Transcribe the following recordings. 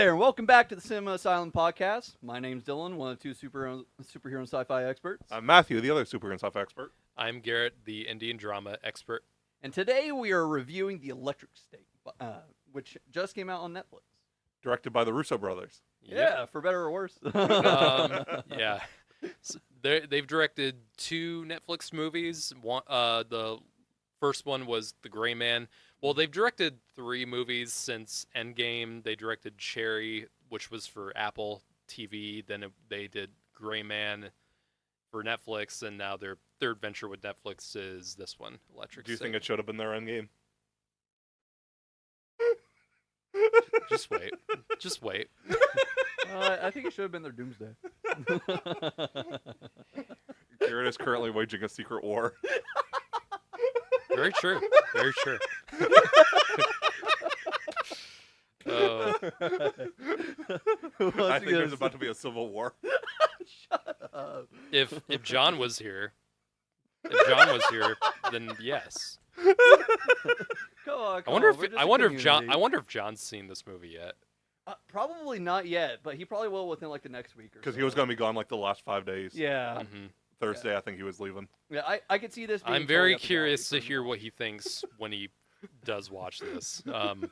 there, and welcome back to the Cinema Asylum podcast. My name's Dyllan, one of the two superhero and sci-fi experts. I'm Matthew, the other superhero and sci-fi expert. I'm Garrett, the Indian drama expert. And today we are reviewing The Electric State, which just came out on Netflix. Directed by the Russo Brothers. Yeah, for better or worse. Yeah. So they've directed 2 Netflix movies. The first one was The Gray Man. Well, they've directed 3 movies since Endgame. They directed Cherry, which was for Apple TV. Then they did Gray Man for Netflix, and now their third venture with Netflix is this one, Electric State. Do you think it should have been their Endgame? Just wait. Just wait. I think it should have been their Doomsday. Garrett is currently waging a secret war. Very true. Very true. I think there's about to be a civil war. Shut up. If John was here, then yes. Come on, I wonder if John's seen this movie yet. Probably not yet, but he probably will within like the next week or so. Because he was going to be gone like the last 5 days. Yeah. Mm-hmm. Thursday, I think he was leaving. Yeah, I could see this being I'm very totally up his curious alley to for hear him. what he thinks when he does watch this. Want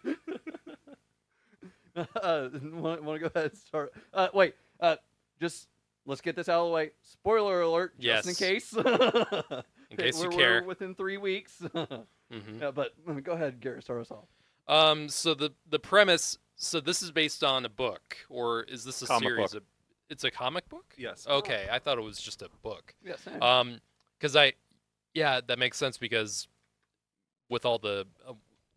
to go ahead and start? Wait. Just let's get this out of the way. Spoiler alert, just in Yes. case. In case you care. We're within 3 weeks. Mm-hmm. Yeah, but go ahead, Garrett, start us off. So the premise. So this is based on a book, or is this a Comic series? book. It's a comic book. Yes. Okay, I thought it was just a book. Yes. Because that makes sense because with all the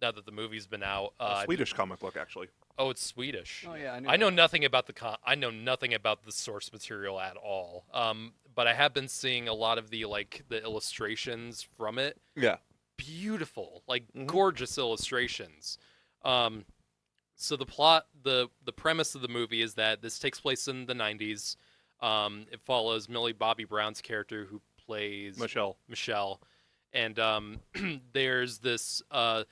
now that the movie's been out, Swedish comic book, actually. Oh, it's Swedish. Oh yeah, I know nothing about the source material at all. But I have been seeing a lot of the illustrations from it. Yeah. Beautiful, Mhm. gorgeous illustrations. So the plot, the premise of the movie is that this takes place in the 90s. It follows Millie Bobbie Brown's character who plays Michelle. And there's this the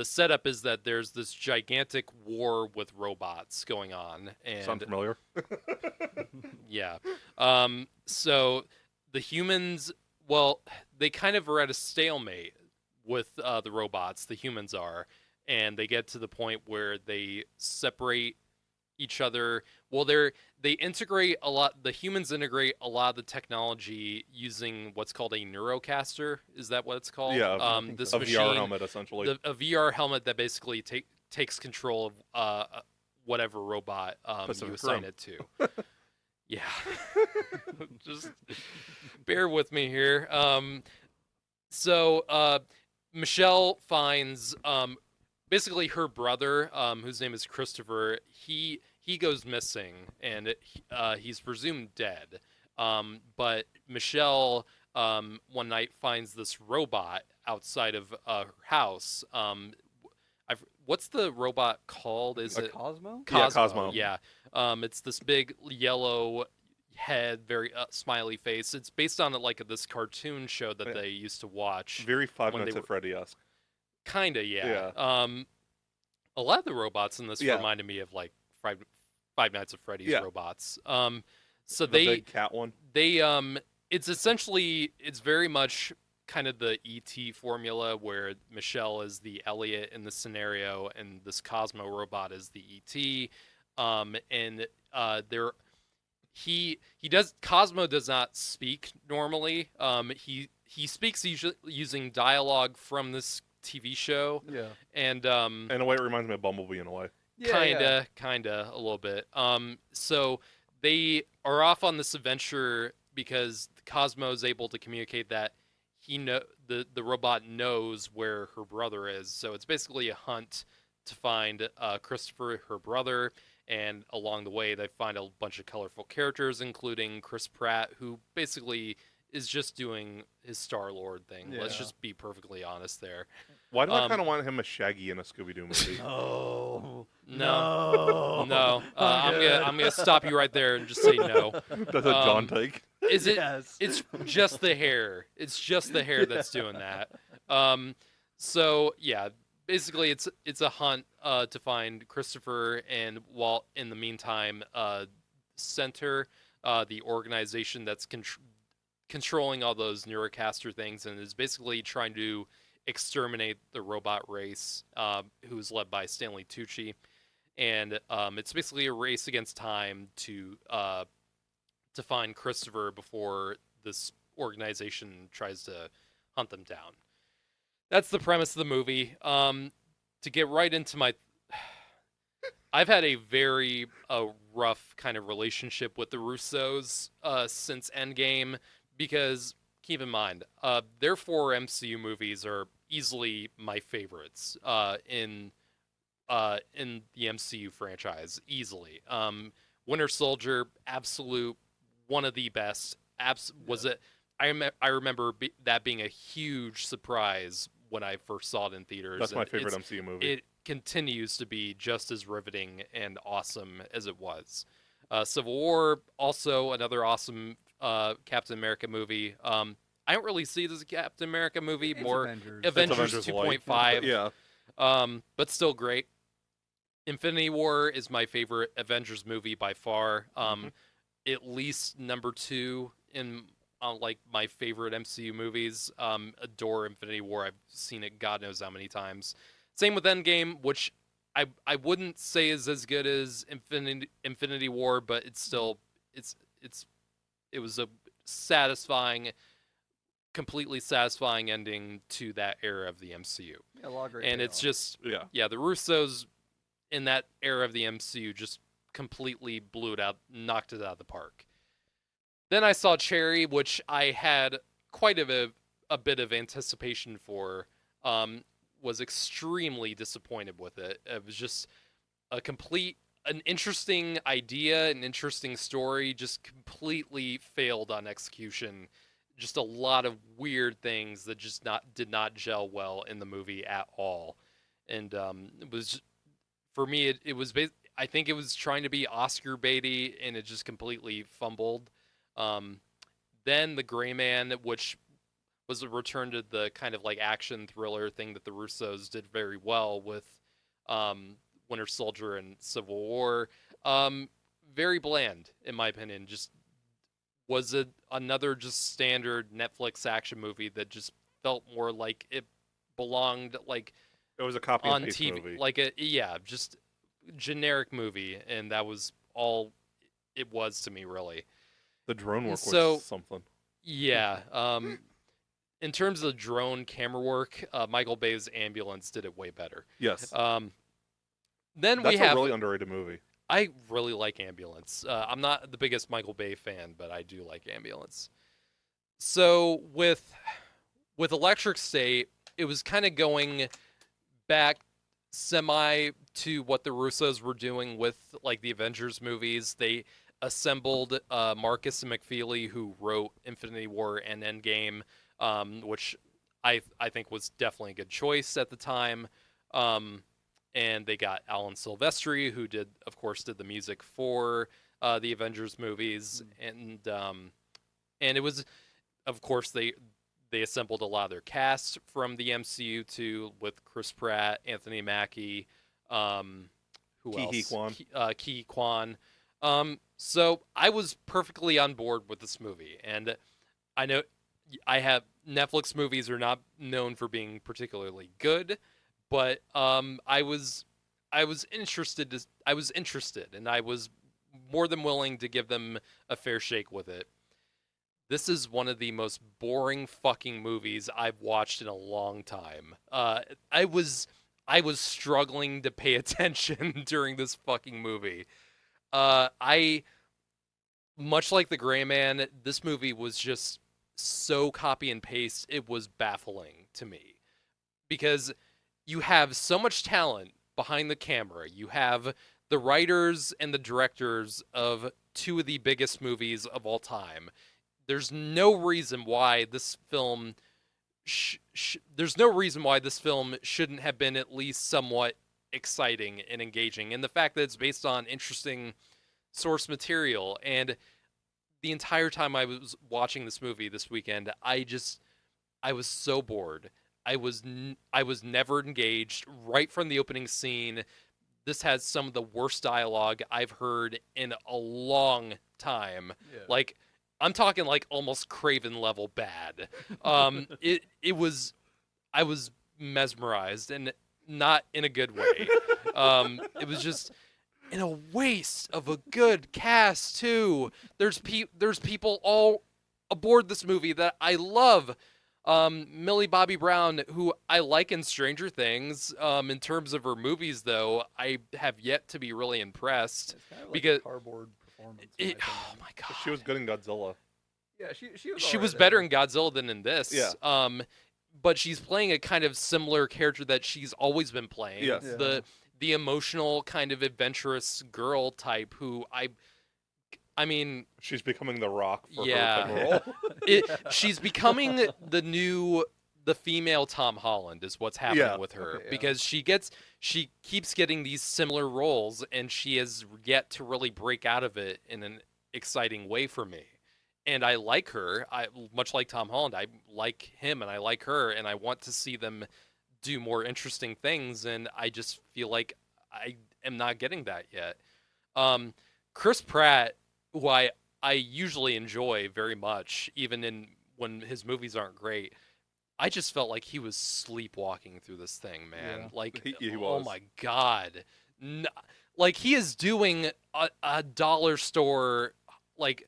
setup is that there's this gigantic war with robots going on. And Sound familiar? yeah. So the humans, well, they kind of are at a stalemate with the robots, the humans are, and they get to the point where they separate each other. Well, they integrate a lot, the humans integrate a lot of the technology using what's called a neurocaster. Is that what it's called? Yeah, this a machine, VR helmet, essentially. a VR helmet that basically takes control of whatever robot you Pacific assign Rim. it to. Yeah. Just bear with me here. So Michelle finds basically her brother, whose name is Christopher. He goes missing, and he's presumed dead. But Michelle one night finds this robot outside of her house. What's the robot called? Is it Cosmo? Yeah, Cosmo. Yeah. It's this big yellow head, very smiley face. It's based on this cartoon show that they used to watch. Very Five when Nights they at Freddy-esque. Kinda, yeah. Yeah. A lot of the robots in this Yeah. reminded me of Five Nights at Freddy's Yeah. robots. So The they big cat one. it's very much kind of the ET formula where Michelle is the Elliot in the scenario and this Cosmo robot is the ET. Cosmo does not speak normally. He speaks using dialogue from this TV show. Yeah. And In a way, it reminds me of Bumblebee in a way. Yeah, kinda a little bit. So they are off on this adventure because Cosmo is able to communicate that the robot knows where her brother is. So it's basically a hunt to find Christopher, her brother, and along the way they find a bunch of colorful characters, including Chris Pratt, who basically is just doing his Star-Lord thing. Yeah. Let's just be perfectly honest there. Why do I kind of want him as Shaggy in a Scooby-Doo movie? Oh. No. I'm gonna stop you right there and just say no. That's a John take. Is it? Yes. It's just the hair. It's just the hair that's doing that. So yeah, basically it's a hunt to find Christopher, and while in the meantime, Center, the organization that's controlling all those Neurocaster things, and is basically trying to exterminate the robot race, who's led by Stanley Tucci, and it's basically a race against time to find Christopher before this organization tries to hunt them down. That's the premise of the movie. To get right into my, I've had a very rough kind of relationship with the Russos since Endgame, because keep in mind, their 4 MCU movies are easily my favorites in the MCU franchise, easily. Winter Soldier, absolute one of the best. Was it? I remember that being a huge surprise when I first saw it in theaters. That's my favorite MCU movie. It continues to be just as riveting and awesome as it was. Civil War, also another awesome Captain America movie. I don't really see it as a Captain America movie, It's more Avengers. Avengers 2.5. Yeah. But still great. Infinity War is my favorite Avengers movie by far. At least number 2 in like my favorite MCU movies. Adore Infinity War. I've seen it God knows how many times. Same with Endgame, which I wouldn't say is as good as Infinity War, but it's still it was a satisfying, completely satisfying ending to that era of the MCU. Yeah, a lot of great And it's payoff. just Yeah. the Russos in that era of the MCU just completely blew it out, knocked it out of the park. Then I saw Cherry, which I had quite a bit of anticipation for. Was extremely disappointed with it. It was just an interesting idea, an interesting story, just completely failed on execution. Just a lot of weird things that just did not gel well in the movie at all. And it was, for me, it was I think it was trying to be Oscar baity, and it just completely fumbled. Then The Gray Man, which was a return to the kind of like action thriller thing that the Russos did very well with Winter Soldier and Civil War. Very bland, in my opinion. Just was another just standard Netflix action movie that just felt more like it belonged like It was a copy on and paste TV, movie. like just generic movie, and that was all it was to me, really. The drone work So- was something. Yeah. In terms of drone camera work, Michael Bay's Ambulance did it way better. Yes. Then That's we have. a really underrated movie. I really like Ambulance. I'm not the biggest Michael Bay fan, but I do like Ambulance. So with Electric State, it was kind of going back semi to what the Russos were doing with like the Avengers movies. They assembled Marcus and McFeely, who wrote Infinity War and Endgame, which I think was definitely a good choice at the time. And they got Alan Silvestri, who of course did the music for the Avengers movies, and it was, of course, they assembled a lot of their cast from the MCU too, with Chris Pratt, Anthony Mackie, who Ke-Huy else? Quan. Ke Kwan. So I was perfectly on board with this movie, and I know Netflix movies are not known for being particularly good, but I was interested, and I was more than willing to give them a fair shake with it. This is one of the most boring fucking movies I've watched in a long time. I was struggling to pay attention during this fucking movie. Much like The Gray Man, this movie was just so copy and paste, it was baffling to me. Because you have so much talent behind the camera. You have the writers and the directors of 2 of the biggest movies of all time. There's no reason why this film shouldn't have been at least somewhat exciting and engaging. And the fact that it's based on interesting source material, and the entire time I was watching this movie this weekend, I was so bored. I was never engaged right from the opening scene. This has some of the worst dialogue I've heard in a long time. Yeah. Like, I'm talking like almost Craven level bad. It was, I was mesmerized, and not in a good way. It was just in a waste of a good cast too. There's people all aboard this movie that I love. Millie Bobby Brown, who I like in Stranger Things. In terms of her movies, though, I have yet to be really impressed. It's kind of like because a cardboard performance. in my oh opinion. my god, She was good in Godzilla. Yeah, she was. she alright was in better it. in Godzilla than in this. Yeah. But she's playing a kind of similar character that she's always been playing. Yes. Yeah. The emotional kind of adventurous girl type who I mean, She's becoming the Rock for Yeah. her type of role. she's becoming the female Tom Holland is what's happening Yeah. with her, Okay, yeah. because she keeps getting these similar roles, and she has yet to really break out of it in an exciting way for me. And I like her. I much like Tom Holland. I like him, and I like her, and I want to see them do more interesting things. And I just feel like I am not getting that yet. Chris Pratt, who I usually enjoy very much, even when his movies aren't great. I just felt like he was sleepwalking through this thing, man. Yeah. Like, He oh was. my god, like he is doing a dollar store like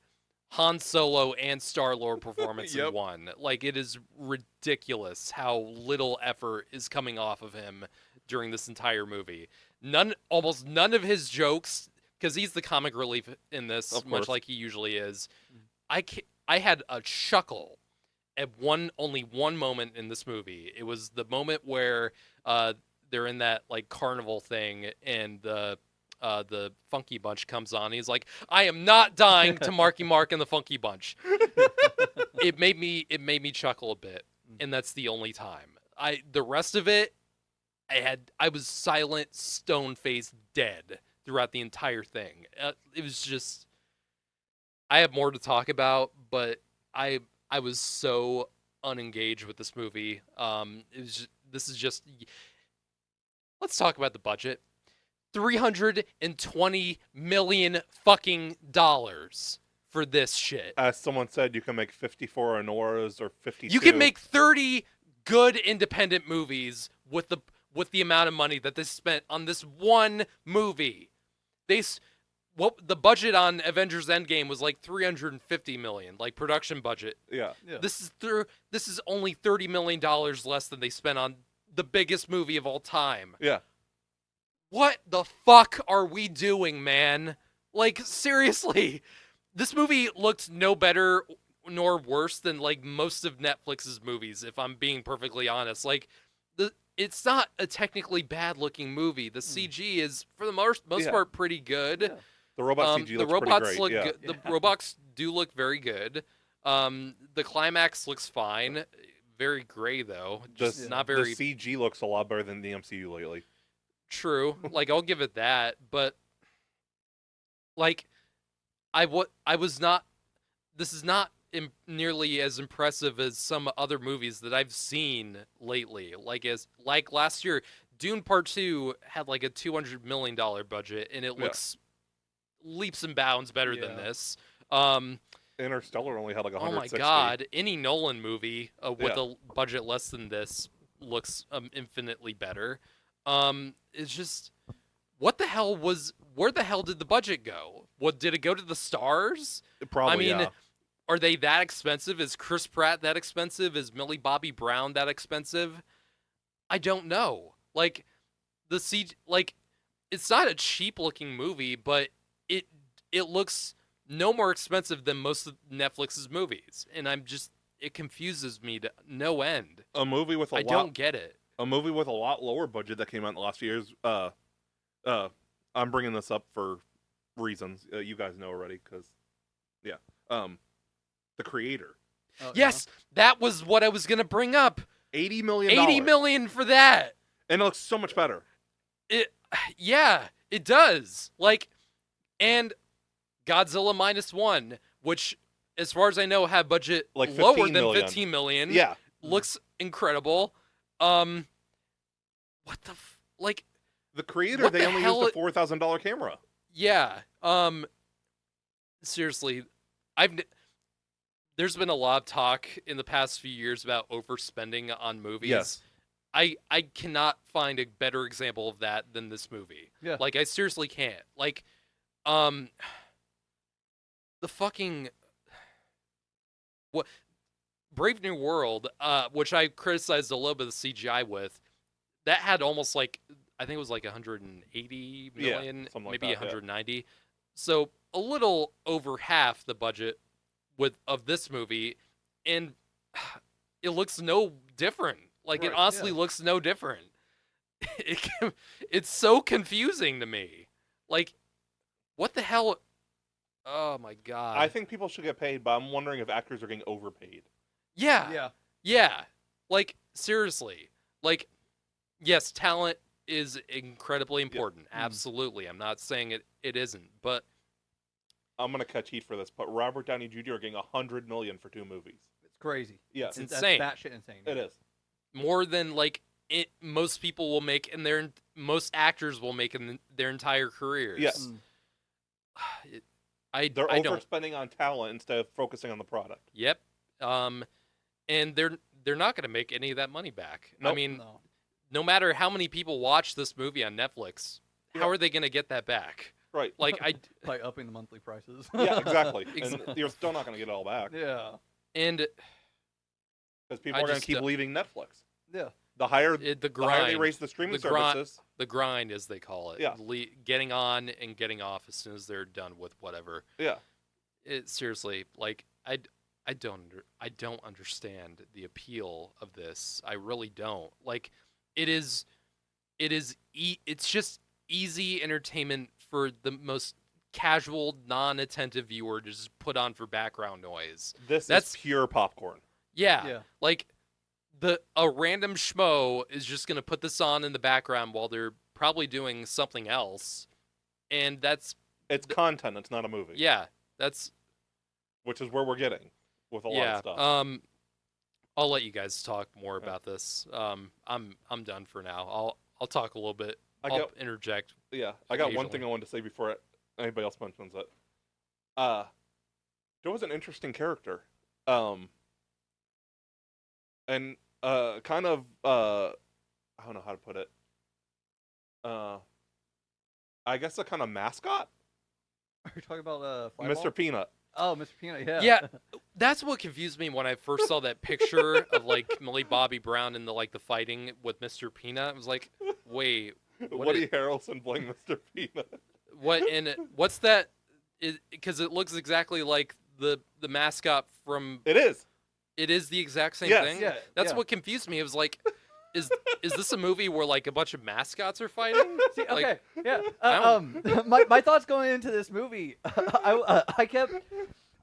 Han Solo and Star-Lord performance in Yep. one. Like, it is ridiculous how little effort is coming off of him during this entire movie. Almost none of his jokes, because he's the comic relief in this, Of much course. like he usually is. I had a chuckle at only one moment in this movie. It was the moment where they're in that like carnival thing, and the Funky Bunch comes on. He's like, "I am not dying to Marky Mark and the Funky Bunch." It made me chuckle a bit, and that's the only time. The rest of it, I was silent, stone faced, dead throughout the entire thing. It was just, I have more to talk about, but I was so unengaged with this movie. This is just. Let's talk about the budget. $320 million fucking dollars for this shit. As someone said, you can make 54 Anoras or 52. You can make 30 good independent movies with the amount of money that they spent on this one movie. The budget on Avengers Endgame was like $350 million, like production budget. Yeah. Yeah. This is only $30 million less than they spent on the biggest movie of all time. Yeah. What the fuck are we doing, man? Like, seriously, this movie looked no better nor worse than like most of Netflix's movies, if I'm being perfectly honest. Like, it's not a technically bad looking movie. The CG is, for the most Yeah. part, pretty good. Yeah. The robot CG The looks robots pretty look great. Yeah. good. The robots do look very good. The climax looks fine. Very gray though. Just not very The CG looks a lot better than the MCU lately. true. Like, I'll give it that, but like was not. This is not nearly as impressive as some other movies that I've seen lately. Like last year, Dune Part 2 had like a $200 million budget, and it looks leaps and bounds better than Yeah. this. Interstellar only had like Oh 160. my god, any Nolan movie with Yeah. a budget less than this looks infinitely better. It's just, where the hell did the budget go? Did it go to the stars? Probably, I mean, yeah. are they that expensive? Is Chris Pratt that expensive? Is Millie Bobby Brown that expensive? I don't know. Like, it's not a cheap looking movie, but it looks no more expensive than most of Netflix's movies, and it confuses me to no end. A movie with I don't get it. a movie with a lot lower budget that came out in the last few years. I'm bringing this up for reasons you guys know already, because The Creator, Oh, Yes, that was what I was gonna bring up. $80 million. $80 million for that. And it looks so much better. Yeah, it does. Like, and Godzilla -1, which, as far as I know, had budget Like lower 15 than million. 15 million. Yeah. Looks incredible. What the like? The creator, What they the only hell used a $4,000 camera. Yeah. Seriously, there's been a lot of talk in the past few years about overspending on movies. Yes. I cannot find a better example of that than this movie. Yeah. Like, I seriously can't. Like, the fucking what Brave New World, which I criticized a little bit of CGI with, that had almost like, I think it was like 180 million, something like maybe that, yeah. 190. So a little over half the budget of this movie, and it looks no different. Like, it Right, honestly yeah. looks no different. It's so confusing to me. Like, what the hell? Oh my god. I think people should get paid, but I'm wondering if actors are getting overpaid. Yeah. Yeah. Yeah. Like, seriously. Like, yes, talent is incredibly important. Absolutely. I'm not saying it isn't, but I'm gonna catch heat for this, but Robert Downey Jr. are getting $100 million for 2 movies. It's crazy. Yes, It's insane. That's batshit insane. it is. more than like most people will make in their most actors will make in their entire careers. Yes. They're I don't. overspending on talent instead of focusing on the product. Yep. And they're not going to make any of that money back. I Nope. mean, No. no matter how many people watch this movie on Netflix, Yeah. how are they going to get that back? Right. Like By upping the monthly prices. Yeah, exactly. Exactly. And you're still not gonna get it all back Yeah. and because people I are gonna just keep don't- leaving Netflix. Yeah. The higher the the higher they grind, raise the streaming the grind- services. the grind, as they call it, Yeah. getting on and getting off as soon as they're done with whatever. Yeah. It seriously, like I don't understand the appeal of this. I really don't. Like, it's just easy entertainment for the most casual, non-attentive viewer to just put on for background noise. That's pure popcorn. Yeah, Yeah. like a random schmo is just gonna put this on in the background while they're probably doing something else, and It's content. It's not a movie. yeah, that's Which is where we're getting with a lot yeah. of stuff. I'll let you guys talk more about this. I'm done for now. I'll talk a little bit. I I'll got interject. yeah. I got one occasionally. thing I wanted to say before anybody else mentions it. There was an interesting character. And kind of I don't know how to put it. I guess a kind of mascot, Are you talking about Mr. Peanut. Oh, Mr. Peanut. Yeah. Yeah, that's what confused me when I first saw that picture of like Millie Bobby Brown in the fighting with Mr. Peanut. I was like, wait, Woody Harrelson playing Mr. Peanut. what? And what's that? Because it looks exactly like the mascot from. It is. It is the exact same Yes. thing. Yeah, That's yeah. what confused me. It was like, is this a movie where like a bunch of mascots are fighting? See, Like, okay, yeah. I My thoughts going into this movie, I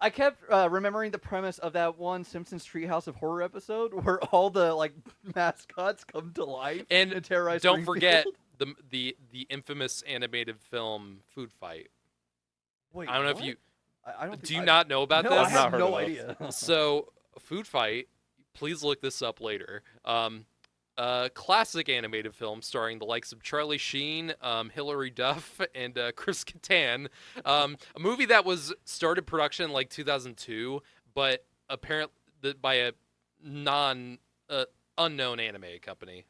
kept remembering the premise of that one Simpsons Treehouse of Horror episode where all the mascots come to life And terrorize. don't Springfield. forget the infamous animated film Food Fight. Wait, I don't know if what? you I don't. do think you not know about no, this. I I've have not heard no of idea. So, Food Fight, please look this up later. Classic animated film starring the likes of Charlie Sheen, Hilary Duff, and Chris Kattan. A movie that was started production in like 2002, but apparently by a unknown anime company.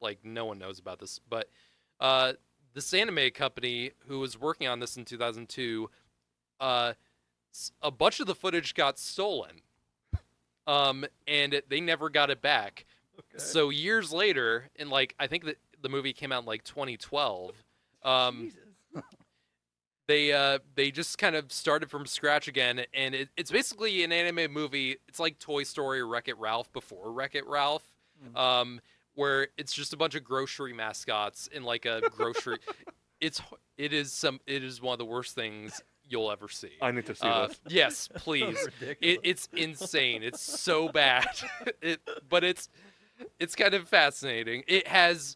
Like no one knows about this, but this anime company who was working on this in 2002, a bunch of the footage got stolen. And they never got it back. Okay. So years later, and I think that the movie came out in like 2012. Jesus. They just kind of started from scratch again, and it's basically an anime movie. It's like Toy Story or Wreck-It Ralph before Wreck-It Ralph, where it's just a bunch of grocery mascots in like a grocery. It is one of the worst things you'll ever see. I need to see this. Yes, please. Ridiculous. It's insane. It's so bad. But it's kind of fascinating. It has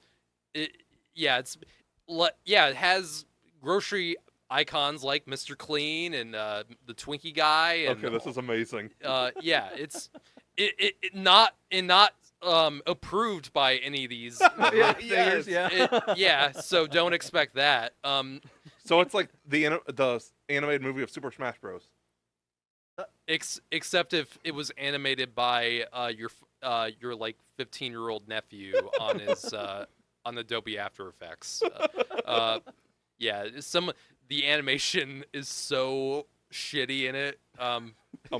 grocery icons like Mr. Clean and the Twinkie guy. And, Okay, this is amazing. it's not approved by any of these. Yeah, Yes. figures, yeah. Yeah, so don't expect that. So it's like the animated movie of Super Smash Bros. Except if it was animated by your like 15-year-old nephew on his on Adobe After Effects. Yeah, the animation is so shitty in it. I'm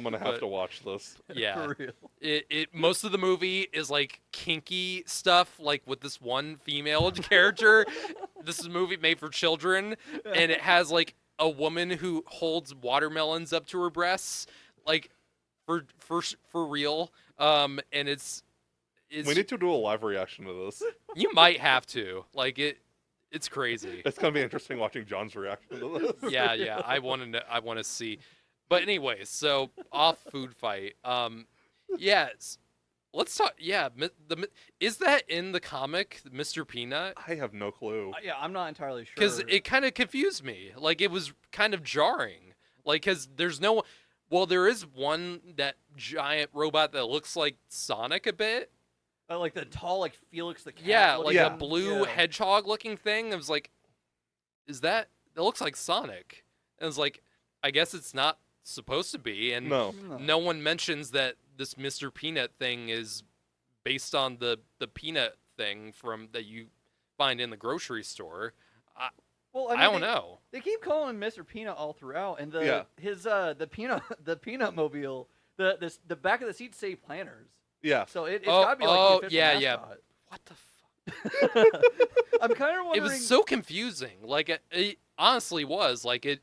gonna have to watch this. Yeah, For real. it most of the movie is like kinky stuff, like with this one female character. This is a movie made for children, and it has like a woman who holds watermelons up to her breasts, like for real. And it's We need to do a live reaction to this. you might have to like it's crazy. It's gonna be interesting watching John's reaction to this. Yeah, I want to see. But anyway, so off food fight. Yeah, let's talk. Yeah, is that in the comic, Mr. Peanut? I have no clue. Yeah, I'm not entirely sure. Because it kind of confused me. Like it was kind of jarring. Like because there's no. Well, there is one that giant robot that looks like Sonic a bit. like the tall, like Felix the cat. Yeah, looking- like Yeah. a blue yeah. hedgehog-looking thing. I was like, is that? It looks like Sonic. And it's like, I guess it's not supposed to be. And No. no one mentions that this Mr. Peanut thing is based on the peanut thing from that you find in the grocery store. Well, I don't know. They keep calling him Mr. Peanut all throughout, and Yeah. the peanut mobile, the back of the seat say Planners. Yeah. So it's Oh, gotta be like oh, the official yeah, yeah. mascot. What the fuck? I'm kind of wondering. It was so confusing. Like it honestly was. Like it.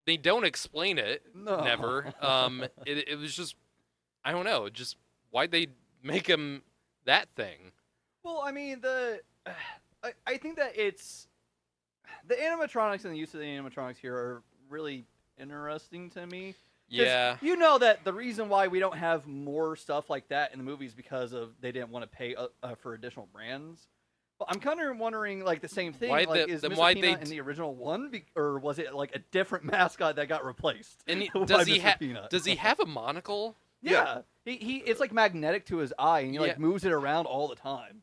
They don't explain it. No. Never. It was just. I don't know. Just why'd they make him that thing? Well, I mean I think that it's the animatronics and the use of the animatronics here are really interesting to me. 'Cause Yeah. you know that the reason why we don't have more stuff like that in the movies because of they didn't want to pay for additional brands. But I'm kind of wondering like the same thing. Why like, the- is then Mr. why Peanut they in the original one, or was it like a different mascot that got replaced? And by does he Mr. Peanut? does he have a monocle? Yeah. He it's like magnetic to his eye, and he like Yeah. moves it around all the time.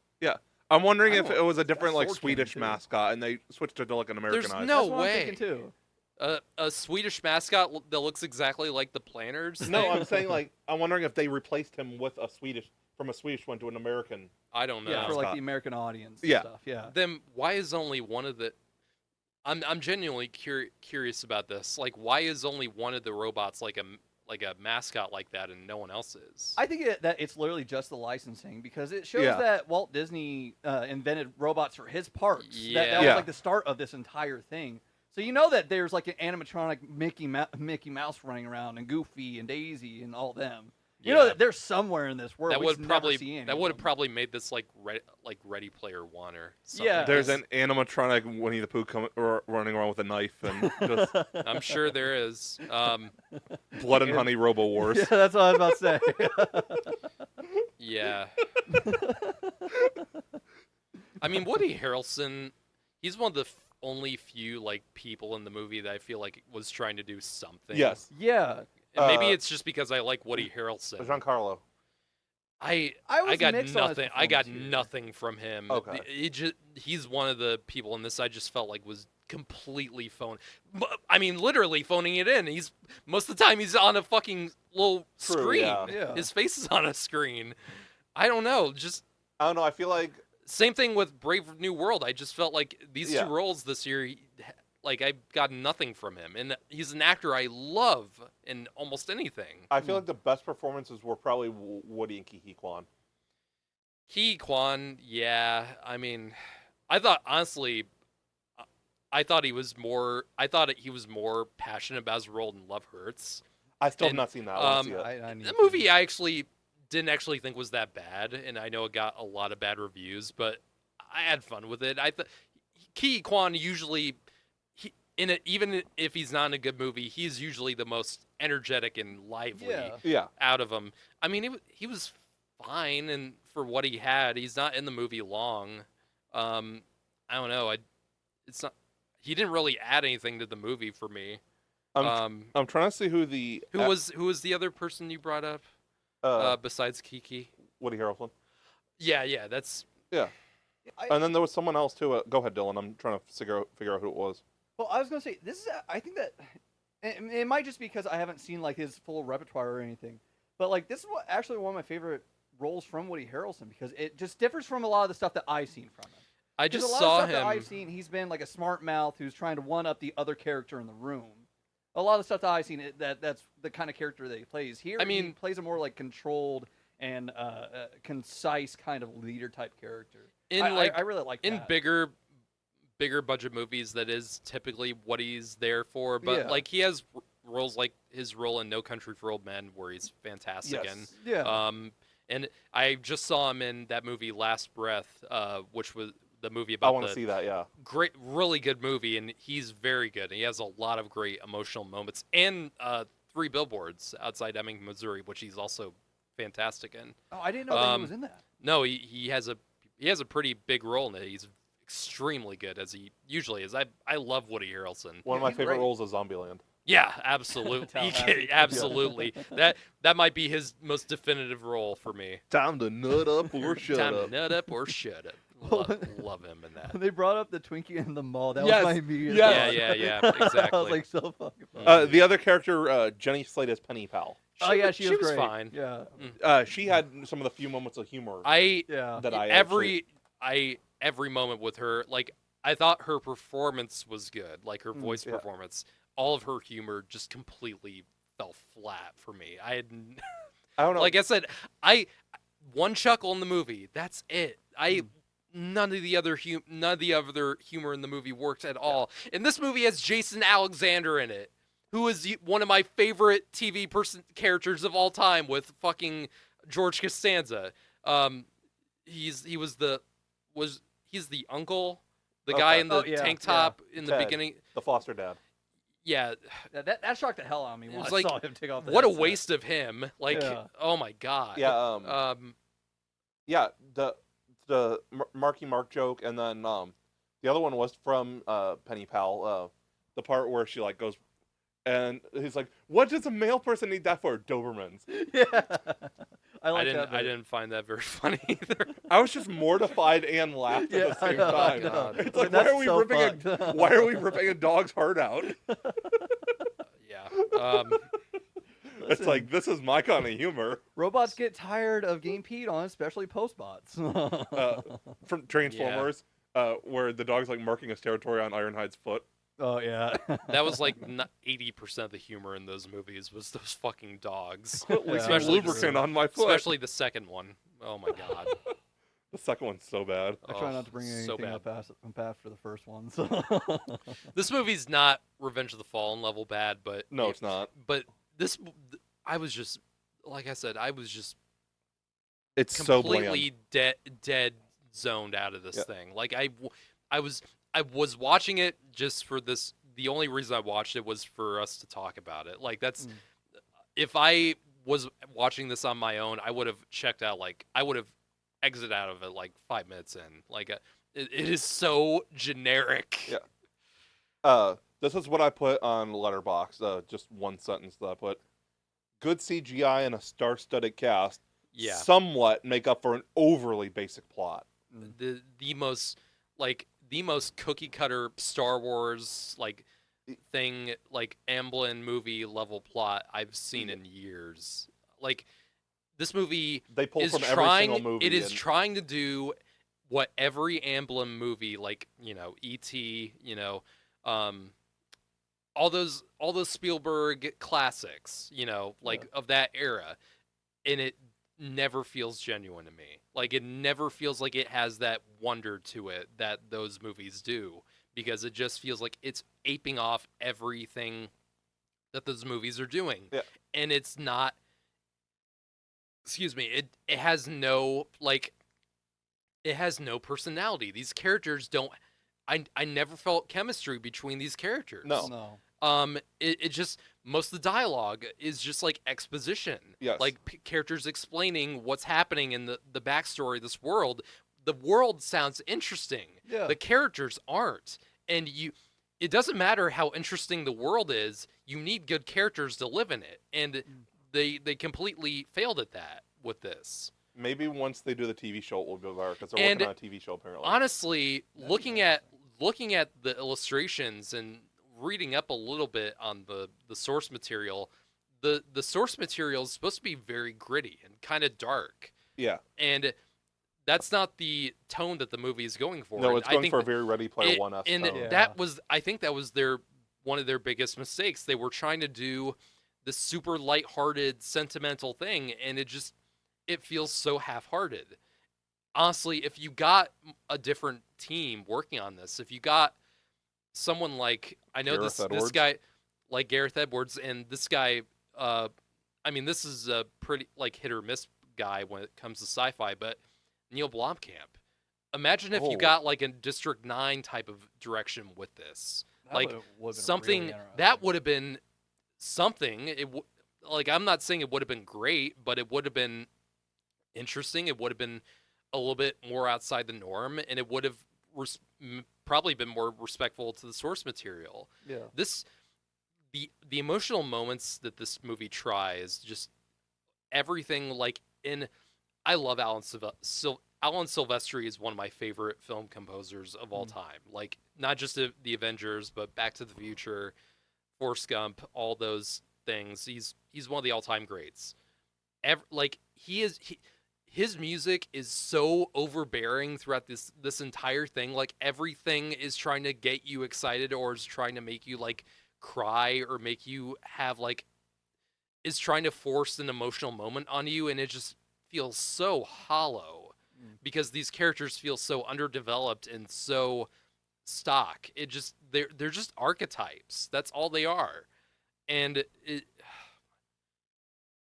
I'm wondering I if don't- it was a different like Sword Swedish King, too. mascot and they switched it to like an Americanized. no That's what way. I'm thinking too. A Swedish mascot that looks exactly like the Planners. No, thing? I'm saying like I'm wondering if they replaced him with a Swedish one to an American. I don't know. Yeah, for like Mascot. the American audience. Yeah. And stuff. Yeah. Then why is only one of the? I'm genuinely curious about this. Like, why is only one of the robots like a mascot like that, and no one else is? I think that it's literally just the licensing because it shows Yeah. that Walt Disney invented robots for his parks. That Yeah. was Yeah. like the start of this entire thing. So you know that there's like an animatronic Mickey Mouse running around and Goofy and Daisy and all them. You know that they're somewhere in this world. that we would just never probably see any that of would have them. probably made this like Ready Player One or something. Yeah. There's an animatronic Winnie the Pooh running around with a knife and just I'm sure there is. Blood and Honey Robo Wars. Yeah, that's what I was about to say. Yeah. I mean, Woody Harrelson, he's one of the only few like people in the movie that I feel like was trying to do something. Yes, Yeah. And maybe Uh, it's just because I like Woody Harrelson. Giancarlo. I was got mixed on his nothing. I got performance here. nothing from him. Okay. He's one of the people in this I just felt like was completely I mean, literally phoning it in. He's most of the time he's on a fucking little True, screen. yeah. Yeah. His face is on a screen. I don't know. Just I don't know. I feel like same thing with Brave New World. I just felt like these Yeah. two roles this year, like I got nothing from him, and he's an actor I love in almost anything. I feel like the best performances were probably Woody and Kiki Kwan. Ki Kwan, yeah. I mean, I thought honestly, I thought he was more passionate about his role in Love Hurts. I still have And, not seen that. I wanna see it. I need The to- movie I actually didn't actually think was that bad, and I know it got a lot of bad reviews, but I had fun with it. I thought Ki Kwan usually, even if he's not in a good movie, he's usually the most energetic and lively Yeah. Yeah, out of them. I mean, he was fine, and for what he had, he's not in the movie long. I don't know. It's not. He didn't really add anything to the movie for me. I'm trying to see who the Who was the other person you brought up? Besides Kiki. Woody Harrelson. Yeah, that's Yeah. And then there was someone else too. Go ahead, Dylan. I'm trying to figure out who it was. Well, I was gonna say this is. I think that it might just be because I haven't seen like his full repertoire or anything, but like this is actually one of my favorite roles from Woody Harrelson because it just differs from a lot of the stuff that I've seen from him. I just a lot saw of stuff him. that I've seen. He's been like a smart mouth who's trying to one up the other character in the room. A lot of the stuff that I've seen, that's the kind of character that he plays. Here, I mean, he plays a more like controlled and concise kind of leader type character. I really like that. In bigger budget movies, that is typically what he's there for. But Yeah. like he has roles like his role in No Country for Old Men, where he's fantastic in. Yeah. And I just saw him in that movie Last Breath, which was the movie I about want to see that. Yeah. great, really good movie, and he's very good. He has a lot of great emotional moments, and 3 Billboards Outside Ebbing, Missouri, which he's also fantastic in. Oh, I didn't know that he was in that. No, he has a pretty big role in it. He's extremely good, as he usually is. I love Woody Harrelson. One of my he's favorite great. roles is Zombieland. Yeah, absolutely. Tallahassee. Absolutely. That might be his most definitive role for me. Time to nut up or shut Time up. to nut up or shut up. Love him in that. When they brought up the Twinkie in the mall, that Yes, was my immediate yes. Yeah, thought. I exactly. was like so fucking funny. The other character, Jenny Slate as Penny Pal. Oh yeah, she was great. fine. Yeah, She had some of the few moments of humor yeah. that I every moment with her, like I thought her performance was good, like her voice yeah. performance. All of her humor just completely fell flat for me. I don't know. like I said, one chuckle in the movie. That's it. None of the other humor in the movie worked at all. And this movie has Jason Alexander in it, who is one of my favorite TV characters of all time, with fucking George Costanza. He's the uncle, the guy in the tank top in the Ted, beginning. the foster dad. Yeah, That shocked the hell out of me when was I like, saw him take off the what a headset. waste of him. Like, Yeah. oh my god. Yeah. Yeah. The Marky Mark joke, and then the other one was from Penny Pal. The part where she like goes, and he's like, "What does a male person need that for?" Dobermans. Yeah, I that. didn't find that very funny either. I was just mortified and laughed Yeah, at the same I time. know. It's Like, like, that's so fucked. why are we ripping a dog's heart out? Yeah. It's like, this is my kind of humor. Robots get tired of getting peed on, especially postbots. From Transformers, where the dog's like marking his territory on Ironhide's foot. Oh yeah. That was like 80% of the humor in those movies was those fucking dogs. Put Especially lubricant on my foot. Especially the second one. Oh my god. The second one's so bad. I try not to bring so anything bad. up after the first one. So. This movie's not Revenge of the Fallen level bad, but No, it's not. But this, I was just, like I said, I was just It's so bland. completely dead zoned out of this thing. Like I was watching it just for this. The only reason I watched it was for us to talk about it. Like that's, if I was watching this on my own, I would have checked out. Like I would have exited out of it like 5 minutes in. Like it is so generic. Yeah. This is what I put on Letterboxd. Just one sentence that I put. Good CGI and a star-studded cast. Yeah. Somewhat make up for an overly basic plot. The most cookie cutter Star Wars thing, like Amblin movie level plot I've seen in years. Like this movie They pull is from every trying. single movie. It is and- trying to do what every Amblin movie, like E.T., all those Spielberg classics, of that era, and it never feels genuine to me. Like it never feels like it has that wonder to it that those movies do, because it just feels like it's aping off everything that those movies are doing. Yeah. And it's not, excuse me, it has no personality. These characters don't, I never felt chemistry between these characters. No. It just, most of the dialogue is just like exposition. Yes. Like characters explaining what's happening in the backstory of this world. The world sounds interesting. Yeah. The characters aren't. And it doesn't matter how interesting the world is, you need good characters to live in it. And they completely failed at that with this. Maybe once they do the TV show, it will go better because they're And working on a TV show apparently. Honestly, looking at the illustrations and reading up a little bit on the source material, the source material is supposed to be very gritty and kind of dark. Yeah. And that's not the tone that the movie is going for. No, And it's I going think for a very Ready Player One. and Yeah. that was, I think that was one of their biggest mistakes. They were trying to do this super lighthearted, sentimental thing, and it feels so half-hearted. Honestly, if you got a different team working on this, if you got someone like, I know Gareth this Edwards. guy, like Gareth Edwards, and this guy, I mean, this is a pretty like hit or miss guy when it comes to sci-fi, but Neil Blomkamp. Imagine if you Oh. got like a District 9 type of direction with this. That Like, would've been something really that interesting. would have been something. Like, I'm not saying it would have been great, but it would have been interesting. It would have been a little bit more outside the norm, and it would have probably been more respectful to the source material. Yeah. The emotional moments that this movie tries, just everything, like, I love Alan Silvestri is one of my favorite film composers of all time. Like, not just the Avengers, but Back to the Future, Forrest Gump, all those things. He's one of the all-time greats. His music is so overbearing throughout this entire thing. Like, everything is trying to get you excited, or is trying to make you like cry, or make you have like, is trying to force an emotional moment on you, and it just feels so hollow because these characters feel so underdeveloped and so stock. They're just archetypes. That's all they are. And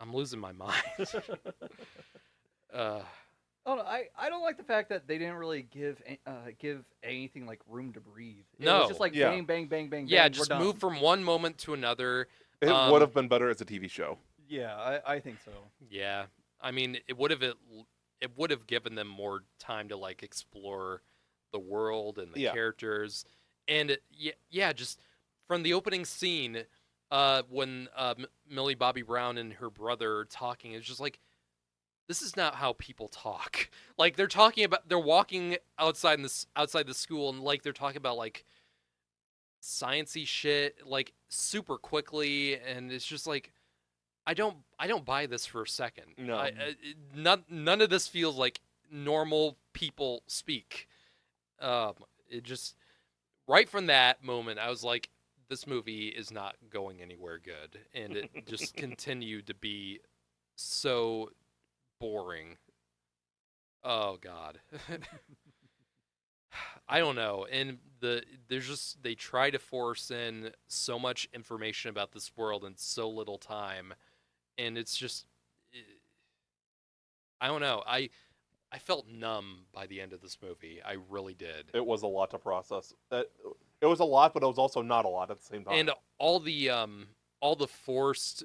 I'm losing my mind. Oh no, I don't like the fact that they didn't really give anything like room to breathe. It No. was just like Yeah. bang, bang, bang, bang, Yeah, bang, just we're done. move from one moment to another. It would have been better as a TV show. Yeah, I think so. Yeah, I mean, it would have given them more time to like explore the world and the Yeah. characters, and just from the opening scene, when Millie Bobby Brown and her brother are talking, it's just like, this is not how people talk. Like, they're walking outside the school, and like they're talking about like sciencey shit like super quickly, and it's just like, I don't buy this for a second. No. None of this feels like normal people speak. It just, right from that moment, I was like, this movie is not going anywhere good, and it just continued to be so boring. Oh God. I don't know. And they try to force in so much information about this world in so little time, and it's just, I don't know. I felt numb by the end of this movie. I really did. It was a lot to process. It was a lot, but it was also not a lot at the same time. And all the forced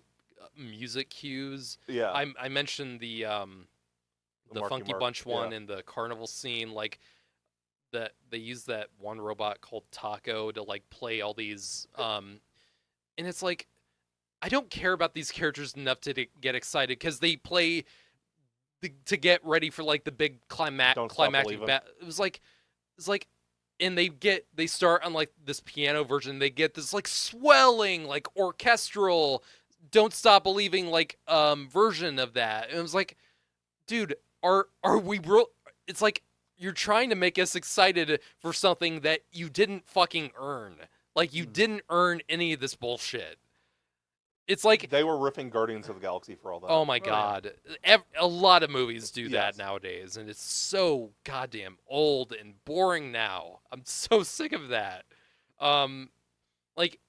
music cues. yeah. I mentioned the Marky Funky Mark, Bunch one yeah. and the carnival scene, like that they use that one robot called Taco to like play all these and it's like, I don't care about these characters enough to get excited because they play to get ready for like the big Don't Stop climactic Believin'. it's like and they start on like this piano version, they get this like swelling like orchestral Don't Stop Believing like version of that, and it was like, dude, are we real? It's like, you're trying to make us excited for something that you didn't fucking earn. Like, you didn't earn any of this bullshit. It's like, They were riffing Guardians of the Galaxy for all that. oh my God. A lot of movies do that Yes. nowadays, and it's so goddamn old and boring now. I'm so sick of that. Like,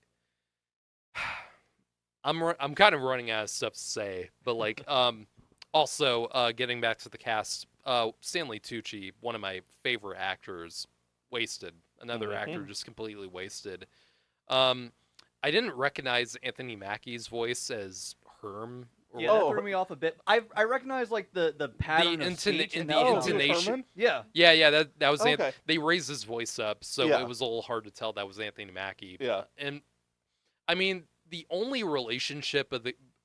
I'm kind of running out of stuff to say, but like, also, getting back to the cast, Stanley Tucci, one of my favorite actors, wasted. Another actor just completely wasted. I didn't recognize Anthony Mackie's voice as Herm. Or Yeah, that threw me off a bit. I recognize like the pattern of speech and that was all. intonation. Yeah. Yeah, that was Okay. they raised his voice up, so Yeah. it was a little hard to tell that was Anthony Mackie. Yeah. And I mean, the only relationship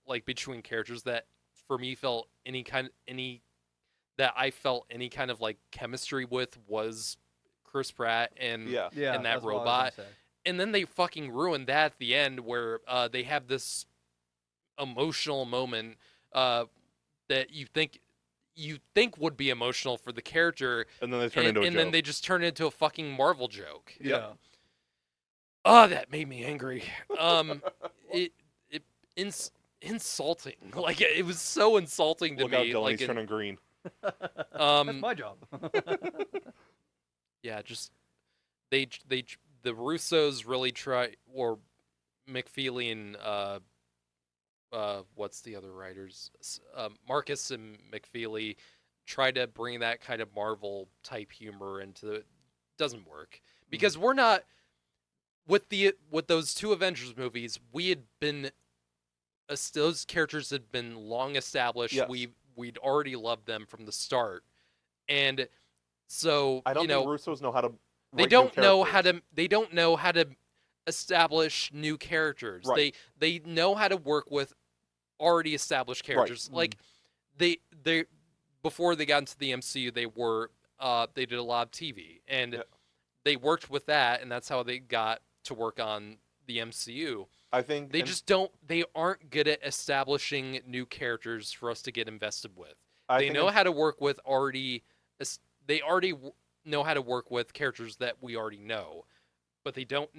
like between characters that for me felt that I felt any kind of like chemistry with was Chris Pratt and Yeah. Yeah, and that that's what I was robot. gonna say. And then they fucking ruined that at the end where they have this emotional moment that you think would be emotional for the character, And then they turn into a and joke. then they just turn it into a fucking Marvel joke. Yeah. Oh, that made me angry. It insulting. Like it was so insulting to Look out, me. Dyllan, Like he's turning green. That's my job. yeah, just the Russos really try, or McFeely and what's the other writers? Marcus and McFeely try to bring that kind of Marvel type humor into it. Doesn't work because we're not with those two Avengers movies. We had been those characters had been long established. Yes. We'd already loved them from the start, and so I don't think Russos know how to. they write don't new know how characters. to. They don't know how to establish new characters. Right. They know how to work with already established characters. Like they before they got into the MCU, they did a lot of TV and they worked with that, and that's how they got to work on the MCU. I think They aren't good at establishing new characters for us to get invested with. They know how to work with they already know how to work with characters that we already know, but they don't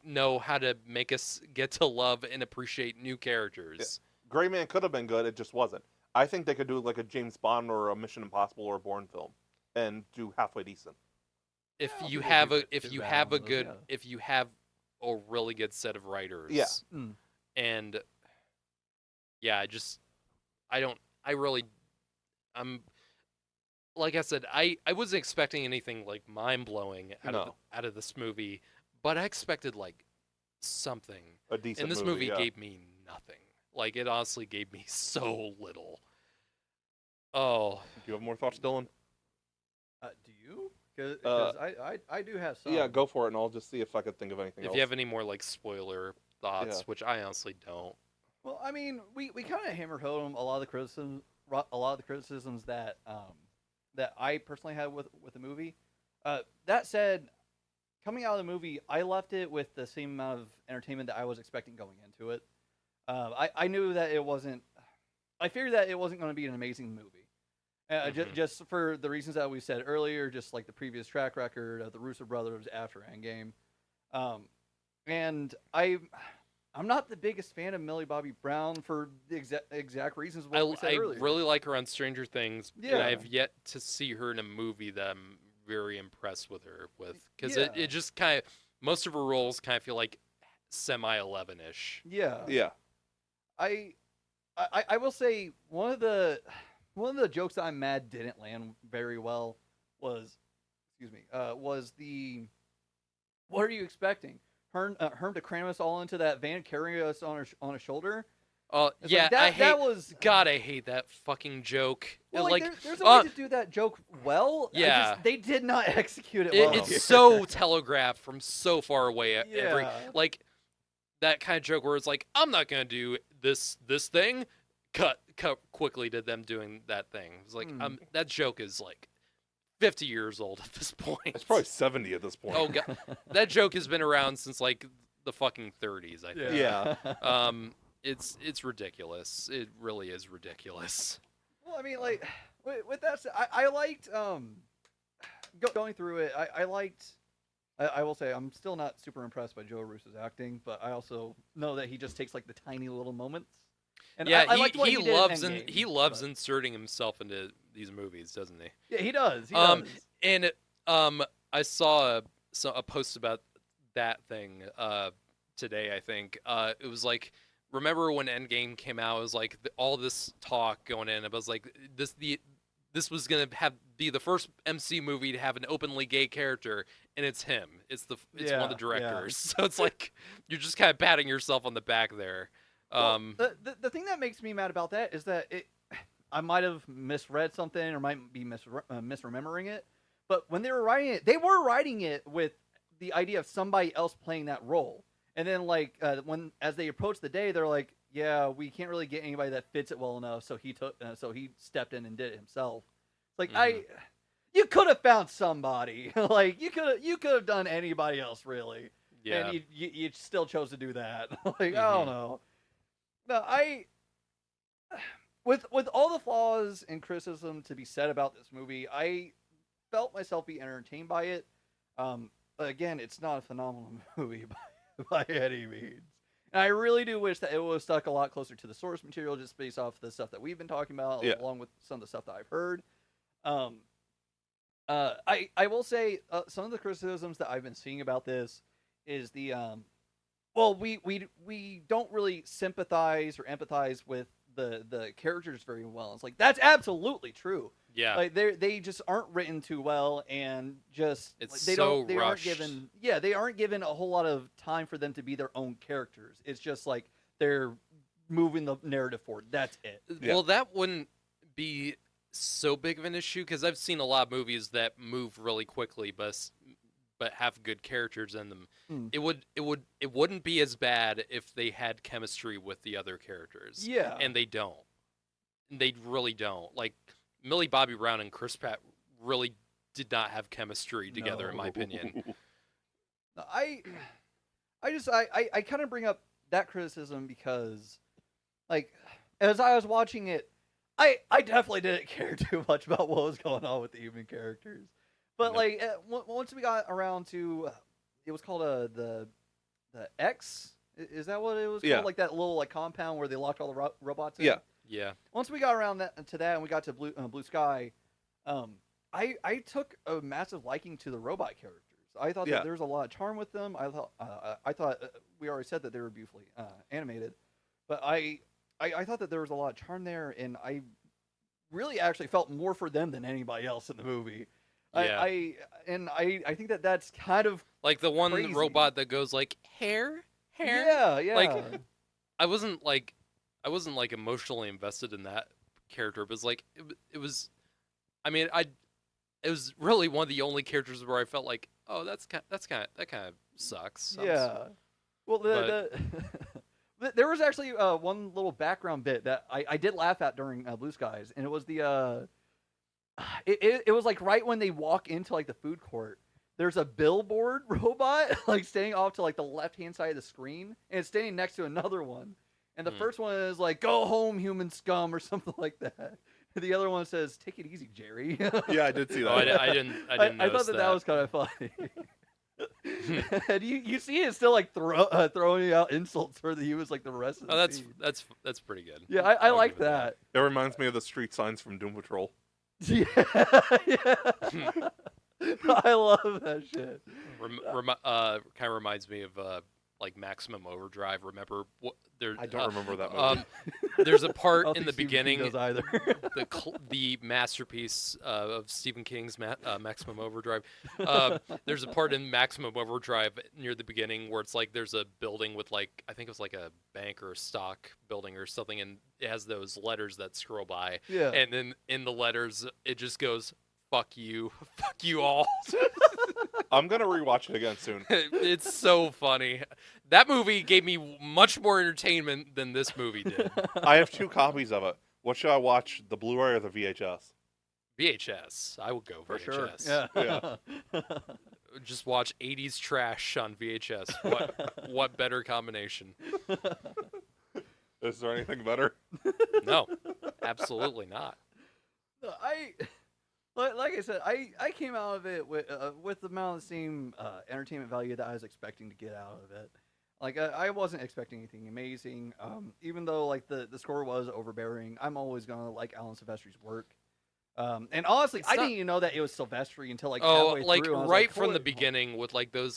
know how to make us get to love and appreciate new characters. Gray Man could have been good. It just wasn't. I think they could do like a James Bond or a Mission Impossible or a Bourne film and do halfway decent. If I don't you think have they a do if too you bad have on a those, good yeah. if you have a really good set of writers. Yeah. And yeah, I'm like I said, I wasn't expecting anything like mind blowing out of this movie, but I expected like something. A decent And this movie movie gave me nothing. Like it honestly gave me so little. Oh, Do you have more thoughts, Dyllan? Do you? Because I do have some. Yeah, go for it, and I'll just see if I could think of anything if else. you have any more like spoiler thoughts, which I honestly don't. Well, I mean, we kind of hammered home a lot of the criticisms that that I personally had with the movie. That said, coming out of the movie, I left it with the same amount of entertainment that I was expecting going into it. I knew that it wasn't. I figured that it wasn't going to be an amazing movie. Just for the reasons that we said earlier, just like the previous track record of the Russo Brothers after Endgame. And I'm not the biggest fan of Millie Bobby Brown for the exact reasons we said earlier. I really like her on Stranger Things, Yeah. and I have yet to see her in a movie that I'm very impressed with her with. Because Yeah. it just kind of, most of her roles kind of feel like semi-11-ish. Yeah. Yeah. I will say one of the jokes that I'm mad didn't land very well was the what are you expecting? Herm to cram us all into that van, carrying us on a shoulder. It's Yeah, like, I hate that fucking joke. Well, like, there's a way to do that joke well. Yeah. They did not execute it well. it's so telegraphed from so far away. Yeah. Like that kind of joke where it's like, I'm not gonna do this thing. Cut quickly to them doing that thing. It's like that joke is like 50 years old at this point. It's probably 70 at this point. Oh god, that joke has been around since like the fucking 30s. I think. Yeah. It's ridiculous. It really is ridiculous. Well, I mean, like with that said, I liked going through it. I liked. I will say I'm still not super impressed by Joe Russo's acting, but I also know that he just takes like the tiny little moments. And yeah, I liked what he did in he Endgame, loves but- inserting himself into these movies, doesn't he? Yeah, he does. He does. And I saw a post about that thing today. I think it was like, remember when Endgame came out? It was like all this talk going in. It was like this was gonna be the first MC movie to have an openly gay character, and it's him. It's one of Yeah, the directors. So it's like you're just kind of patting yourself on the back there. Well, the thing that makes me mad about that is that I might have misread something or might be misremembering it. But when they were writing it with the idea of somebody else playing that role. And then, like, as they approached the day, they're like, yeah, we can't really get anybody that fits it well enough, so he stepped in and did it himself. Like you could have found somebody. Like you could have done anybody else really. Yeah. And you still chose to do that. Like I don't know. No, with all the flaws and criticism to be said about this movie, I felt myself be entertained by it. Again, it's not a phenomenal movie by any means. And I really do wish that it would have stuck a lot closer to the source material, just based off the stuff that we've been talking about, along with some of the stuff that I've heard. I will say some of the criticisms that I've been seeing about this is the well, we don't really sympathize or empathize with the characters very well. It's like that's absolutely true. Yeah. Like they just aren't written too well, and just It's they so aren't given they aren't given a whole lot of time for them to be their own characters. It's just like they're moving the narrative forward. That's it. Yeah. Well, that wouldn't be so big of an issue because I've seen a lot of movies that move really quickly, but have good characters in them. It wouldn't be as bad if they had chemistry with the other characters. Yeah. And they don't. They really don't. Like Millie Bobby Brown and Chris Pratt really did not have chemistry together, in my opinion. I kind of bring up that criticism because, like, as I was watching it, I definitely didn't care too much about what was going on with the human characters. But like once we got around to, it was called the X. Is that what it was called? Like that little like compound where they locked all the robots in. Yeah. Yeah. Once we got around to that and we got to Blue Sky, I took a massive liking to the robot characters. I thought that there was a lot of charm with them. I thought we already said that they were beautifully animated, but I thought that there was a lot of charm there, and I really actually felt more for them than anybody else in the movie. Yeah. I think that that's kind of like the one crazy. robot that goes like hair. Yeah. Like I wasn't like emotionally invested in that character, but it's like it was. I mean, it was really one of the only characters where I felt like, oh, that kind of sucks. Yeah. Well, there was actually one little background bit that I did laugh at during Blue Skies, and it was it was like right when they walk into like the food court. There's a billboard robot like standing off to like the left hand side of the screen, and it's standing next to another one. And the first one is like, "Go home, human scum," or something like that. The other one says, "Take it easy, Jerry." Yeah, I did see that. Oh, I didn't. I thought that was kind of funny. And you see it still like throwing out insults for the humans like the rest of the scene. That's pretty good. Yeah, I like that. It reminds me of the street signs from Doom Patrol. Yeah. I love that shit. Kind of reminds me of like Maximum Overdrive. Remember what? I don't remember that movie. There's a part in the Stephen beginning. King does either. the masterpiece of Stephen King's Maximum Overdrive. There's a part in Maximum Overdrive near the beginning where it's like there's a building with like I think it was like a bank or a stock building or something, and it has those letters that scroll by. Yeah. And then in the letters, it just goes, "Fuck you all." I'm gonna rewatch it again soon. It's so funny. That movie gave me much more entertainment than this movie did. I have 2 copies of it. What should I watch, the Blu-ray or the VHS? VHS. I would go For VHS. sure. Yeah. Just watch 80s trash on VHS. What better combination? Is there anything better? No, absolutely not. Like I said, I came out of it with the amount of the same entertainment value that I was expecting to get out of it. Like I wasn't expecting anything amazing. Even though like the score was overbearing, I'm always gonna like Alan Silvestri's work. And honestly, I didn't even know that it was Silvestri until like halfway like through. right from the beginning with like those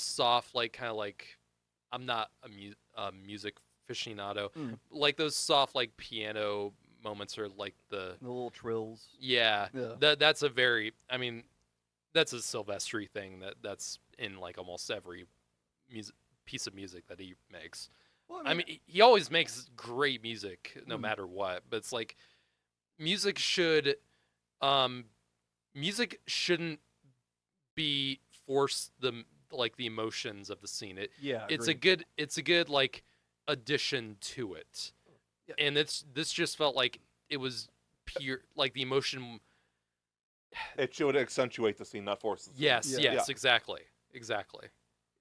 soft like kind of like I'm not a music aficionado, like those soft like piano moments are like the little trills. Yeah. That's a very, I mean, that's a Silvestri thing that's in like almost every piece of music that he makes. Well, I mean, he always makes great music no matter what, but it's like music shouldn't be force the emotions of the scene. It's a good like addition to it. Yeah. And this just felt like it was pure, like the emotion. It should accentuate the scene, not force the scene. Yes, Yeah. yes, exactly.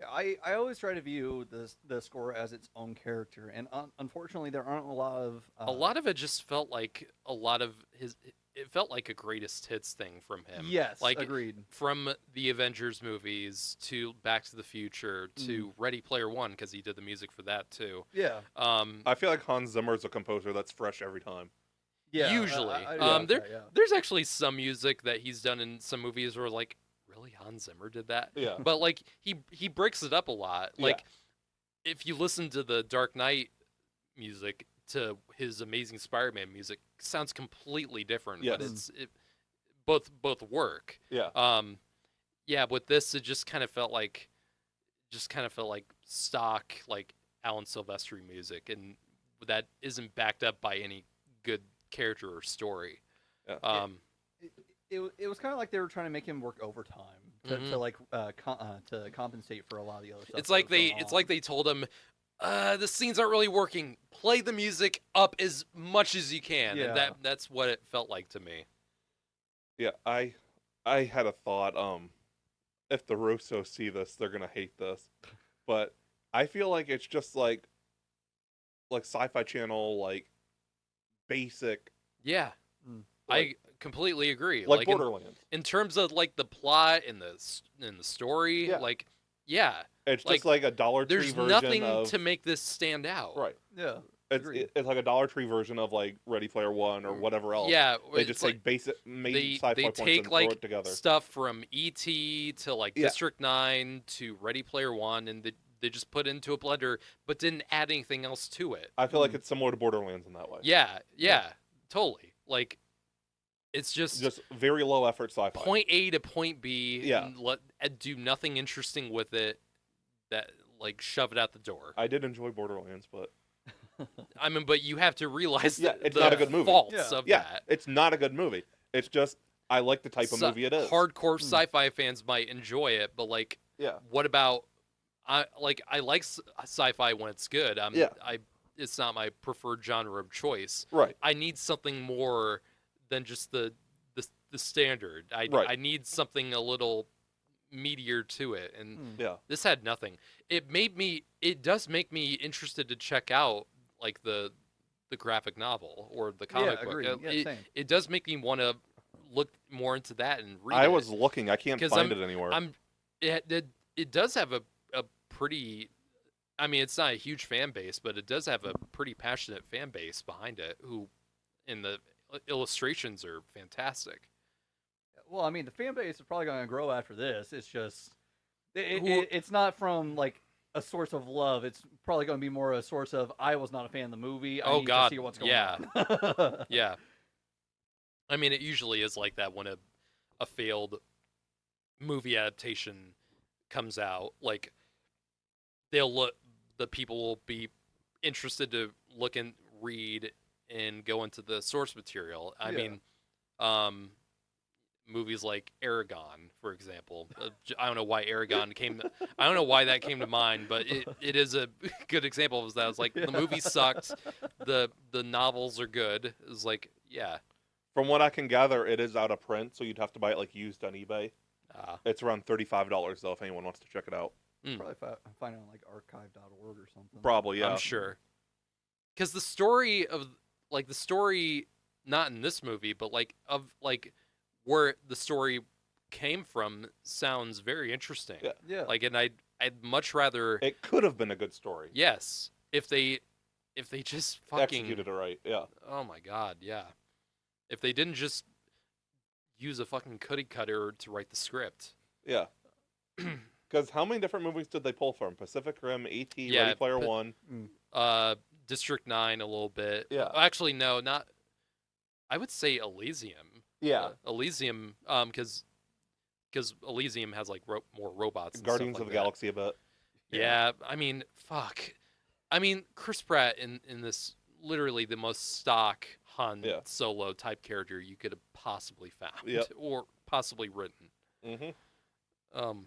Yeah, I always try to view the score as its own character, and unfortunately, there aren't a lot of A lot of it just felt like a lot of his. It felt like a greatest hits thing from him. Yes, like agreed. from the Avengers movies to Back to the Future to Ready Player One, because he did the music for that too. Yeah, I feel like Hans Zimmer's a composer that's fresh every time. yeah. Usually, I do like that, yeah. there's actually some music that he's done in some movies where like, really, Hans Zimmer did that? Yeah. But like he breaks it up a lot. Yeah. Like if you listen to the Dark Knight music to his Amazing Spider-Man music, sounds completely different. Yes. But both work. Yeah. Yeah. With this, it just kind of felt like stock like Alan Silvestri music, and that isn't backed up by any good character or story. Yeah. It was kind of like they were trying to make him work overtime to compensate for a lot of the other stuff. It's like they told him, the scenes aren't really working. Play the music up as much as you can. Yeah. And that's what it felt like to me. Yeah, I had a thought. If the Russos see this, they're gonna hate this, but I feel like it's just like Sci-Fi Channel, like basic, Yeah. I completely agree. like in, Borderlands. in terms of like the plot and the story, Yeah. like yeah, It's like, just like a Dollar Tree there's version nothing of to make this stand out. right. yeah, It's agreed. it's like a Dollar Tree version of like Ready Player One or whatever else. Yeah, They it's just like take basic made they sci-fi points take and throw like it together. stuff from E.T. to like Yeah. District 9 to Ready Player One, and they just put it into a blender, but didn't add anything else to it. I feel like it's similar to Borderlands in that way. Yeah, totally. Like it's just very low effort sci-fi. point A to point B. Yeah. And do nothing interesting with it. That like shove it out the door. I did enjoy Borderlands, but I mean, but you have to realize Yeah, that it's the not a good movie. faults Yeah. of yeah, that. it's not a good movie. It's just I like the type of movie it is. Hardcore sci-fi fans might enjoy it, but like, Yeah. what about I like sci-fi when it's good. Yeah. It's not my preferred genre of choice. Right. I need something more than just the standard. Right. I need something a little meatier to it, and Yeah. this had nothing. It does make me interested to check out like the graphic novel or the comic book. agreed. Yeah, same. It does make me want to look more into that and read I it. was looking. I can't 'Cause find it anywhere. It does have a pretty, I mean, it's not a huge fan base, but it does have a pretty passionate fan base behind it and the illustrations are fantastic. Well, I mean, the fan base is probably going to grow after this. It's just, Who- it's not from like a source of love. It's probably going to be more a source of I was not a fan of the movie. I Oh, need God, to see what's going yeah. on. Yeah. I mean, it usually is like that when a failed movie adaptation comes out. Like, the people will be interested to look and read and go into the source material. I Yeah. mean, movies like Aragon, for example. I don't know why Aragon I don't know why that came to mind, but it is a good example of that. It's like the movie sucked, the novels are good. It's like, yeah. From what I can gather, it is out of print, so you'd have to buy it like used on eBay. It's around $35 though, if anyone wants to check it out. Probably find it on like archive.org or something. Probably, yeah. I'm sure. Because the story, not in this movie, but where the story came from sounds very interesting. Yeah. Yeah. Like, and I'd much rather, It could have been a good story. yes, if they just fucking Executed it right, yeah. Oh my god, yeah. If they didn't just use a fucking cookie cutter to write the script. Yeah. Because how many different movies did they pull from? Pacific Rim, E.T., Yeah, Ready Player One. District 9 a little bit. Yeah. Actually, no, not. I would say Elysium. Yeah. Elysium, because Elysium has like more robots. And Guardians stuff of like the that. Galaxy a bit. Yeah, I mean, fuck. I mean, Chris Pratt in this literally the most stock Han Solo type character you could have possibly found or possibly written. Mm-hmm.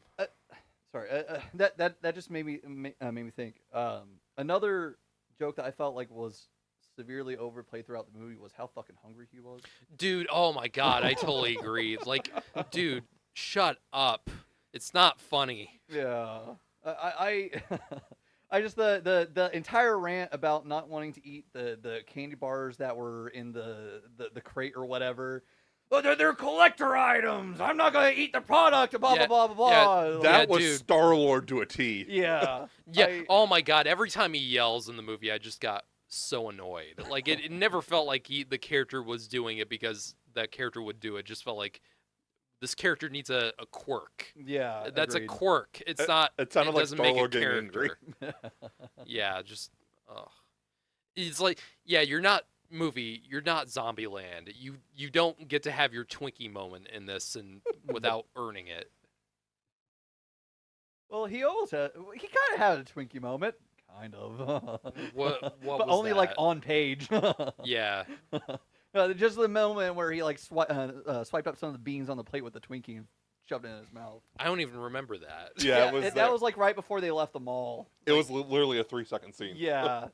Sorry, that just made me think. Another joke that I felt like was severely overplayed throughout the movie was how fucking hungry he was. Dude, oh my god, I totally agree. Like, dude, shut up. It's not funny. Yeah, I I just the entire rant about not wanting to eat the candy bars that were in the crate or whatever. Oh, they're collector items. I'm not gonna eat the product. Blah Yeah, blah blah blah blah. That was dude. Star-Lord to a T. Yeah. Yeah, oh my god, every time he yells in the movie, I just got so annoyed. Like, it never felt like the character was doing it because that character would do it. It just felt like this character needs a quirk. Yeah. That's agreed. a quirk. It's not. It sounded like doesn't make a Star-Lord getting angry. character. Yeah, just. Ugh. It's like, yeah, you're not Zombieland. You don't get to have your Twinkie moment in this and without earning it. Well, he kind of had a Twinkie moment, kind of. What but was only like that? on page. Yeah. Just the moment where he like swiped up some of the beans on the plate with the Twinkie and shoved it in his mouth. I don't even remember that. Yeah, it was. that was like right before they left the mall. It was literally a 3-second scene. Yeah.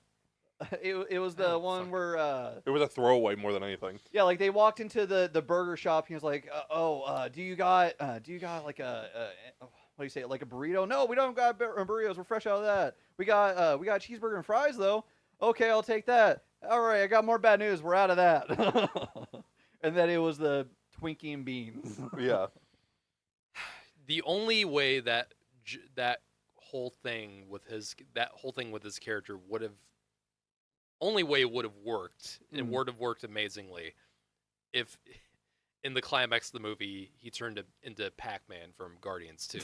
It was the Oh, one fuck. where It was a throwaway more than anything. yeah, like they walked into the burger shop. He was like, do you got like a what do you say, like a burrito? No, we don't got burritos. We're fresh out of that. We got cheeseburger and fries though. Okay, I'll take that. All right, I got more bad news. We're out of that. And then it was the Twinkie and beans. Yeah. The only way that that whole thing with his character would have worked and would have worked amazingly if in the climax of the movie he turned into Pac-Man from Guardians 2.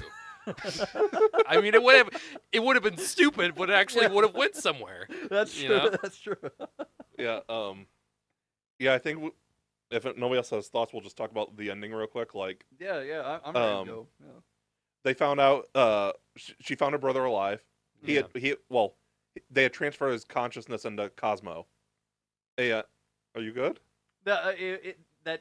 I mean, it would have been stupid, but it actually would have went somewhere. That's You true. know? That's true. Yeah. Yeah. I think if nobody else has thoughts, we'll just talk about the ending real quick. Like, Yeah. I'm ready to go. Yeah. they found out. She found her brother alive. Yeah. They had transferred his consciousness into Cosmo. Hey, are you good? That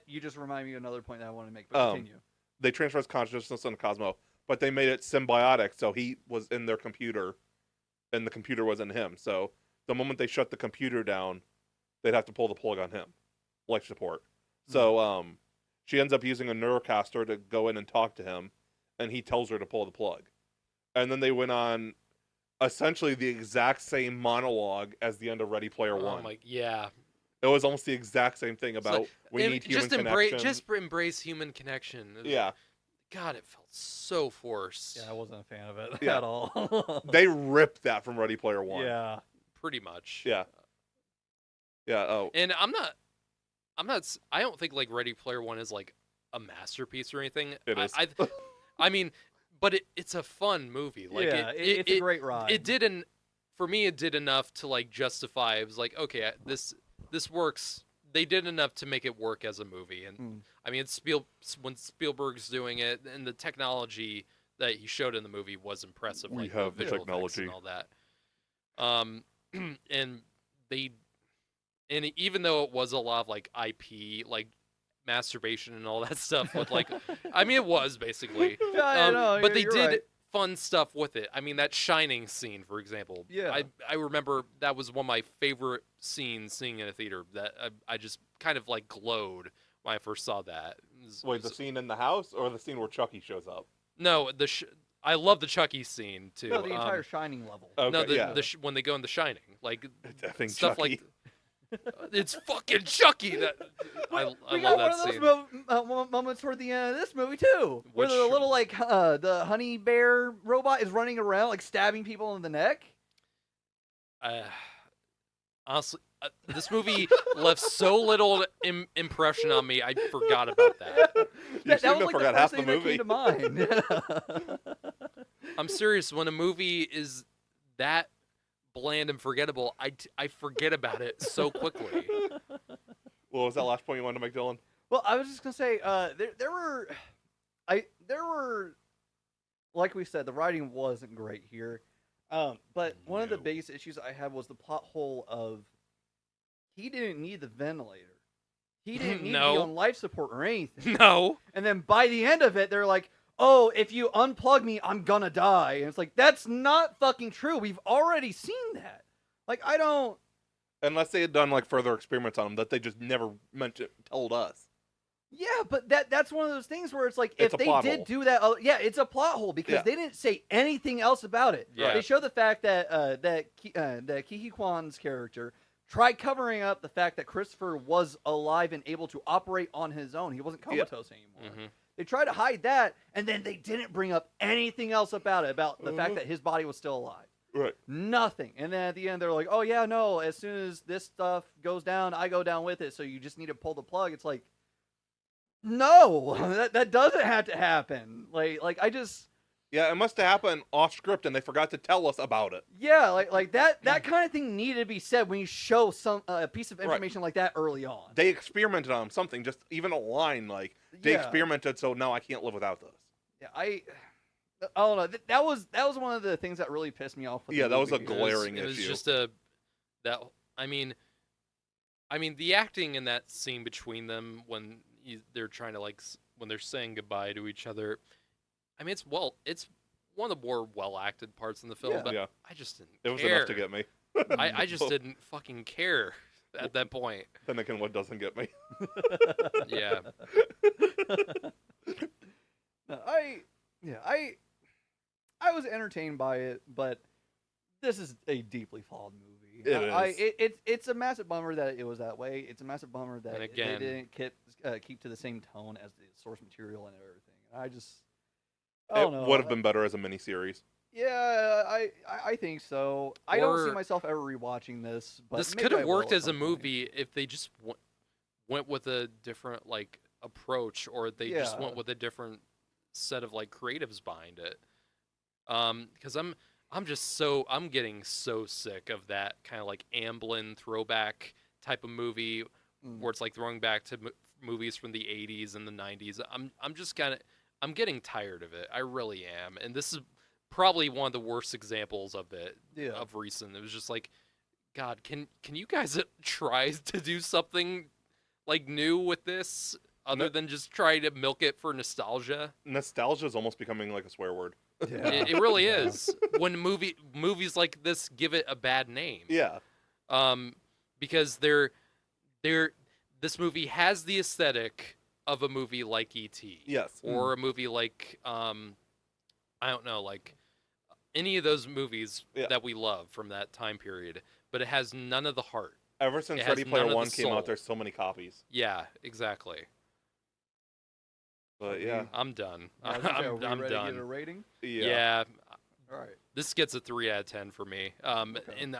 you just remind me of another point that I want to make. But continue. They transferred his consciousness into Cosmo, but they made it symbiotic, so he was in their computer, and the computer was in him. So the moment they shut the computer down, they'd have to pull the plug on him, life support. So she ends up using a neurocaster to go in and talk to him, and he tells her to pull the plug. And then they went on essentially the exact same monologue as the end of Ready Player One. Yeah. It was almost the exact same thing about we need human connection. Just embrace human connection. Yeah. God, it felt so forced. Yeah, I wasn't a fan of it Yeah. at all. They ripped that from Ready Player One. Yeah. Pretty much. Yeah. Yeah. Oh. And I don't think like Ready Player One is like a masterpiece or anything. It is. I mean, but it's a fun movie. Like yeah, it's a great ride. For me, it did enough to like justify. It was like, okay, this works. They did enough to make it work as a movie. And I mean, when Spielberg's doing it, and the technology that he showed in the movie was impressive. We like have the visual effects technology. and all that. And even though it was a lot of like IP, like masturbation and all that stuff with like, I mean, it was basically. Yeah, I know, but they you're did right. fun stuff with it. I mean, that Shining scene, for example. Yeah. I remember that was one of my favorite scenes seeing in a theater. That I just kind of like glowed when I first saw that. Wait, the scene in the house or the scene where Chucky shows up? No, I love the Chucky scene too. No, the entire Shining level. Okay, no, yeah. when they go in the Shining, like Effing stuff Chucky. like. It's fucking Chucky. That I We love got that one scene. of those moments toward the end of this movie too, where Which- the little like the honey bear robot is running around like stabbing people in the neck. Honestly, this movie left so little impression on me. I forgot about that. That seem was to like forgot the half first the thing that came to mind. I'm serious. When a movie is that bland and forgettable, I forget about it so quickly. What was that last point you wanted to make, Dylan? Well, I was just gonna say there were like we said, the writing wasn't great here. But one of the No. biggest issues I had was the plot hole of he didn't need the ventilator. He didn't need to be No. on life support or anything. No. And then by the end of it, they're like, oh, if you unplug me, I'm gonna die. And it's like, that's not fucking true. We've already seen that. Like, I don't. Unless they had done like further experiments on them that they just never told us. Yeah, but that's one of those things where it's like, It's if a they plot did hole. do that, yeah, it's a plot hole because Yeah. they didn't say anything else about it. Yeah. They show the fact that that Kiki Kwan's character tried covering up the fact that Christopher was alive and able to operate on his own. He wasn't comatose anymore. Mm-hmm. They tried to hide that, and then they didn't bring up anything else about it, about the fact that his body was still alive. Right. Nothing. And then at the end, they're like, oh, yeah, no, as soon as this stuff goes down, I go down with it, so you just need to pull the plug. It's like, no, that doesn't have to happen. Like I just... Yeah, it must have happened off script, and they forgot to tell us about it. Yeah, like that kind of thing needed to be said when you show some a piece of information like that early on. They experimented on something, just even a line like they Yeah. experimented. So now I can't live without this. Yeah, I don't know. That was one of the things that really pissed me off. With Yeah, the that was a movie. glaring It was issue. just I mean, the acting in that scene between them when they're trying to when they're saying goodbye to each other. I mean, it's one of the more well acted parts in the film, Yeah. but Yeah. I just didn't. It was care. enough to get me. I just didn't fucking care at that point. Then again, what doesn't get me? Yeah. No, I was entertained by it, but this is a deeply flawed movie. It's a massive bummer that it was that way. It's a massive bummer that And they again- didn't keep to the same tone as the source material and everything. I It don't know. would have been better as a miniseries. Yeah, I think so. I don't see Or- myself ever rewatching this. But This maybe could I have will worked at as a some point. movie if they just went with a different approach, or they just Yeah. went with a different set of creatives behind it. Because I'm getting so sick of that kind of Amblin throwback type of movie Mm. where it's throwing back to movies from the 80s and the 90s. I'm getting tired of it. I really am. And this is probably one of the worst examples of it Yeah. of recent. It was just God, can you guys try to do something new with this other than just try to milk it for nostalgia? Nostalgia is almost becoming like a swear word. Yeah. It really is. When movies like this give it a bad name. Yeah. Because this movie has the aesthetic of a movie like E.T. Yes. Or a movie like I don't know, any of those movies Yeah. that we love from that time period, but it has none of the heart. Ever since It has Ready Player none of the One came soul. out, there's so many copies. Yeah, exactly. But yeah. I'm done. Are we I'm ready to get a done. rating? Yeah, All right. this gets a 3 out of 10 for me. Okay. And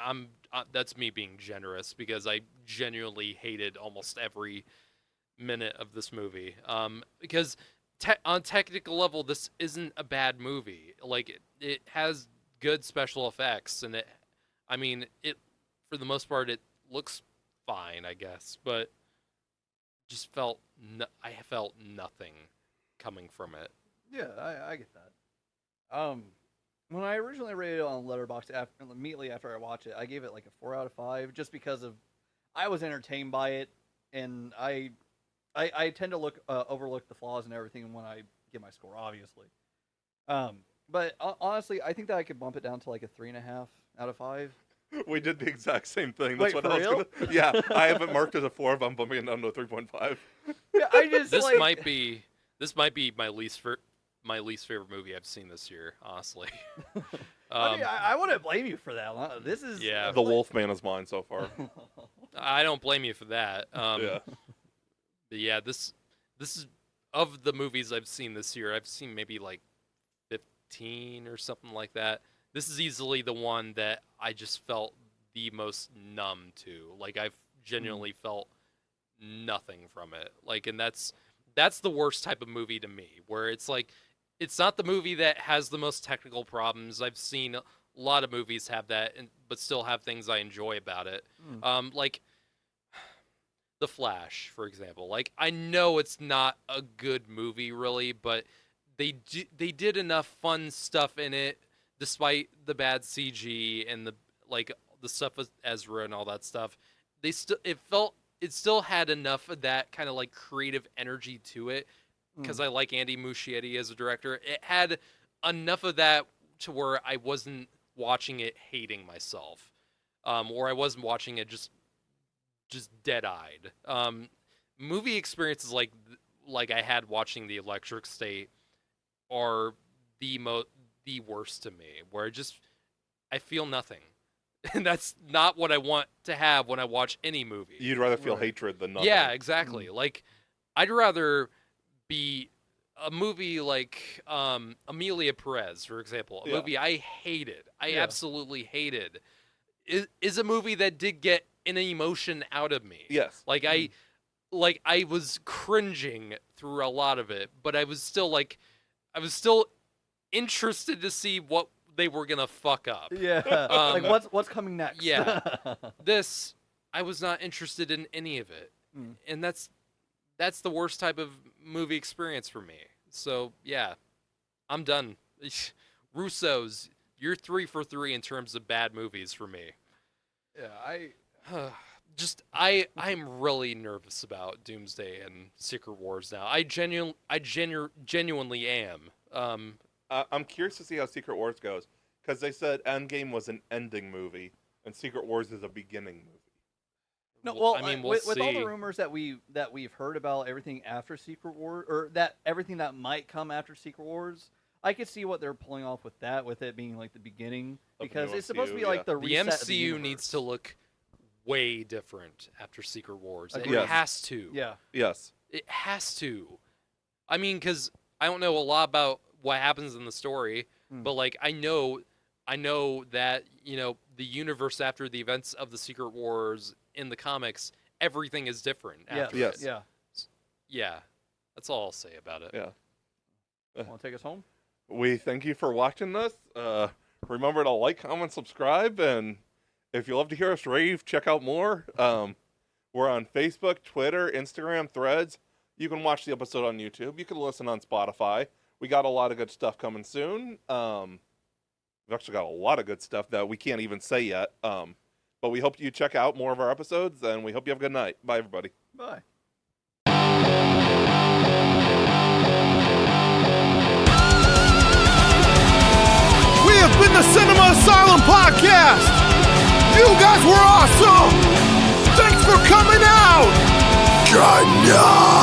that's me being generous because I genuinely hated almost every minute of this movie. Because on technical level, this isn't a bad movie. It has good special effects, and it for the most part it looks fine, I guess. But just I felt nothing coming from it. Yeah, I get that. When I originally rated it on Letterboxd immediately after I watched it, I gave it a 4 out of 5 just because I was entertained by it, and I tend to overlook the flaws and everything when I give my score, obviously. But honestly, I think that I could bump it down to a 3.5 out of 5. We did the exact same thing. Wait, That's what for I was real? gonna. Yeah, I have it marked as a 4, but I'm bumping it down to a 3.5. Yeah, I just This might be my least favorite movie I've seen this year, honestly. I wouldn't blame you for that. This is Yeah. The Wolfman is mine so far. I don't blame you for that. Yeah. But yeah, this is of the movies I've seen this year. I've seen maybe 15 or something like that. This is easily the one that I just felt the most numb to. I've genuinely felt nothing from it. And that's the worst type of movie to me, where it's it's not the movie that has the most technical problems. I've seen a lot of movies have that, but still have things I enjoy about it. The Flash, for example. I know it's not a good movie, really, but they did enough fun stuff in it, despite the bad CG and the stuff with Ezra and all that stuff. It still had enough of that kind of creative energy to it, because I like Andy Muschietti as a director. It had enough of that to where I wasn't watching it hating myself. or I wasn't watching it just dead-eyed. Movie experiences like I had watching The Electric State are the worst to me, where I feel nothing. And that's not what I want to have when I watch any movie. You'd rather feel hatred than nothing. Yeah, exactly. Like, I'd rather be a movie like Amelia Perez, for example. A movie I hated. I absolutely hated. Is a movie that did get an emotion out of me. Yes. Like, I was cringing through a lot of it, but I was still interested to see what they were gonna fuck up. Yeah. Like what's coming next? Yeah. This, I was not interested in any of it. And that's the worst type of movie experience for me. So yeah, I'm done. Russo's, you're 3 for 3 in terms of bad movies for me. Yeah, I'm really nervous about Doomsday and Secret Wars now. I genuinely am. I'm curious to see how Secret Wars goes, because they said Endgame was an ending movie, and Secret Wars is a beginning movie. No, well, I mean, with all the see. rumors that we've heard about everything after Secret Wars, or that everything that might come after Secret Wars, I could see what they're pulling off with that, with it being like the beginning, because it's supposed to be like the reset The of the MCU universe. needs to look way different after Secret Wars. It Agreed. has to. Yeah. Yes. It has to. I mean, because I don't know a lot about what happens in the story, but like I know that, you know, the universe after the events of the Secret Wars in the comics, everything is different after it. Yes. Yeah. Yeah. That's all I'll say about it. Yeah. Want to take us home? We thank you for watching this. Remember to like, comment, subscribe, and if you love to hear us rave, check out more. We're on Facebook, Twitter, Instagram, Threads. You can watch the episode on YouTube. You can listen on Spotify. We got a lot of good stuff coming soon. We've actually got a lot of good stuff that we can't even say yet. But we hope you check out more of our episodes, and we hope you have a good night. Bye, everybody. Bye. We have been the Cinema Asylum Podcast. You guys were awesome. Thanks for coming out. Good night.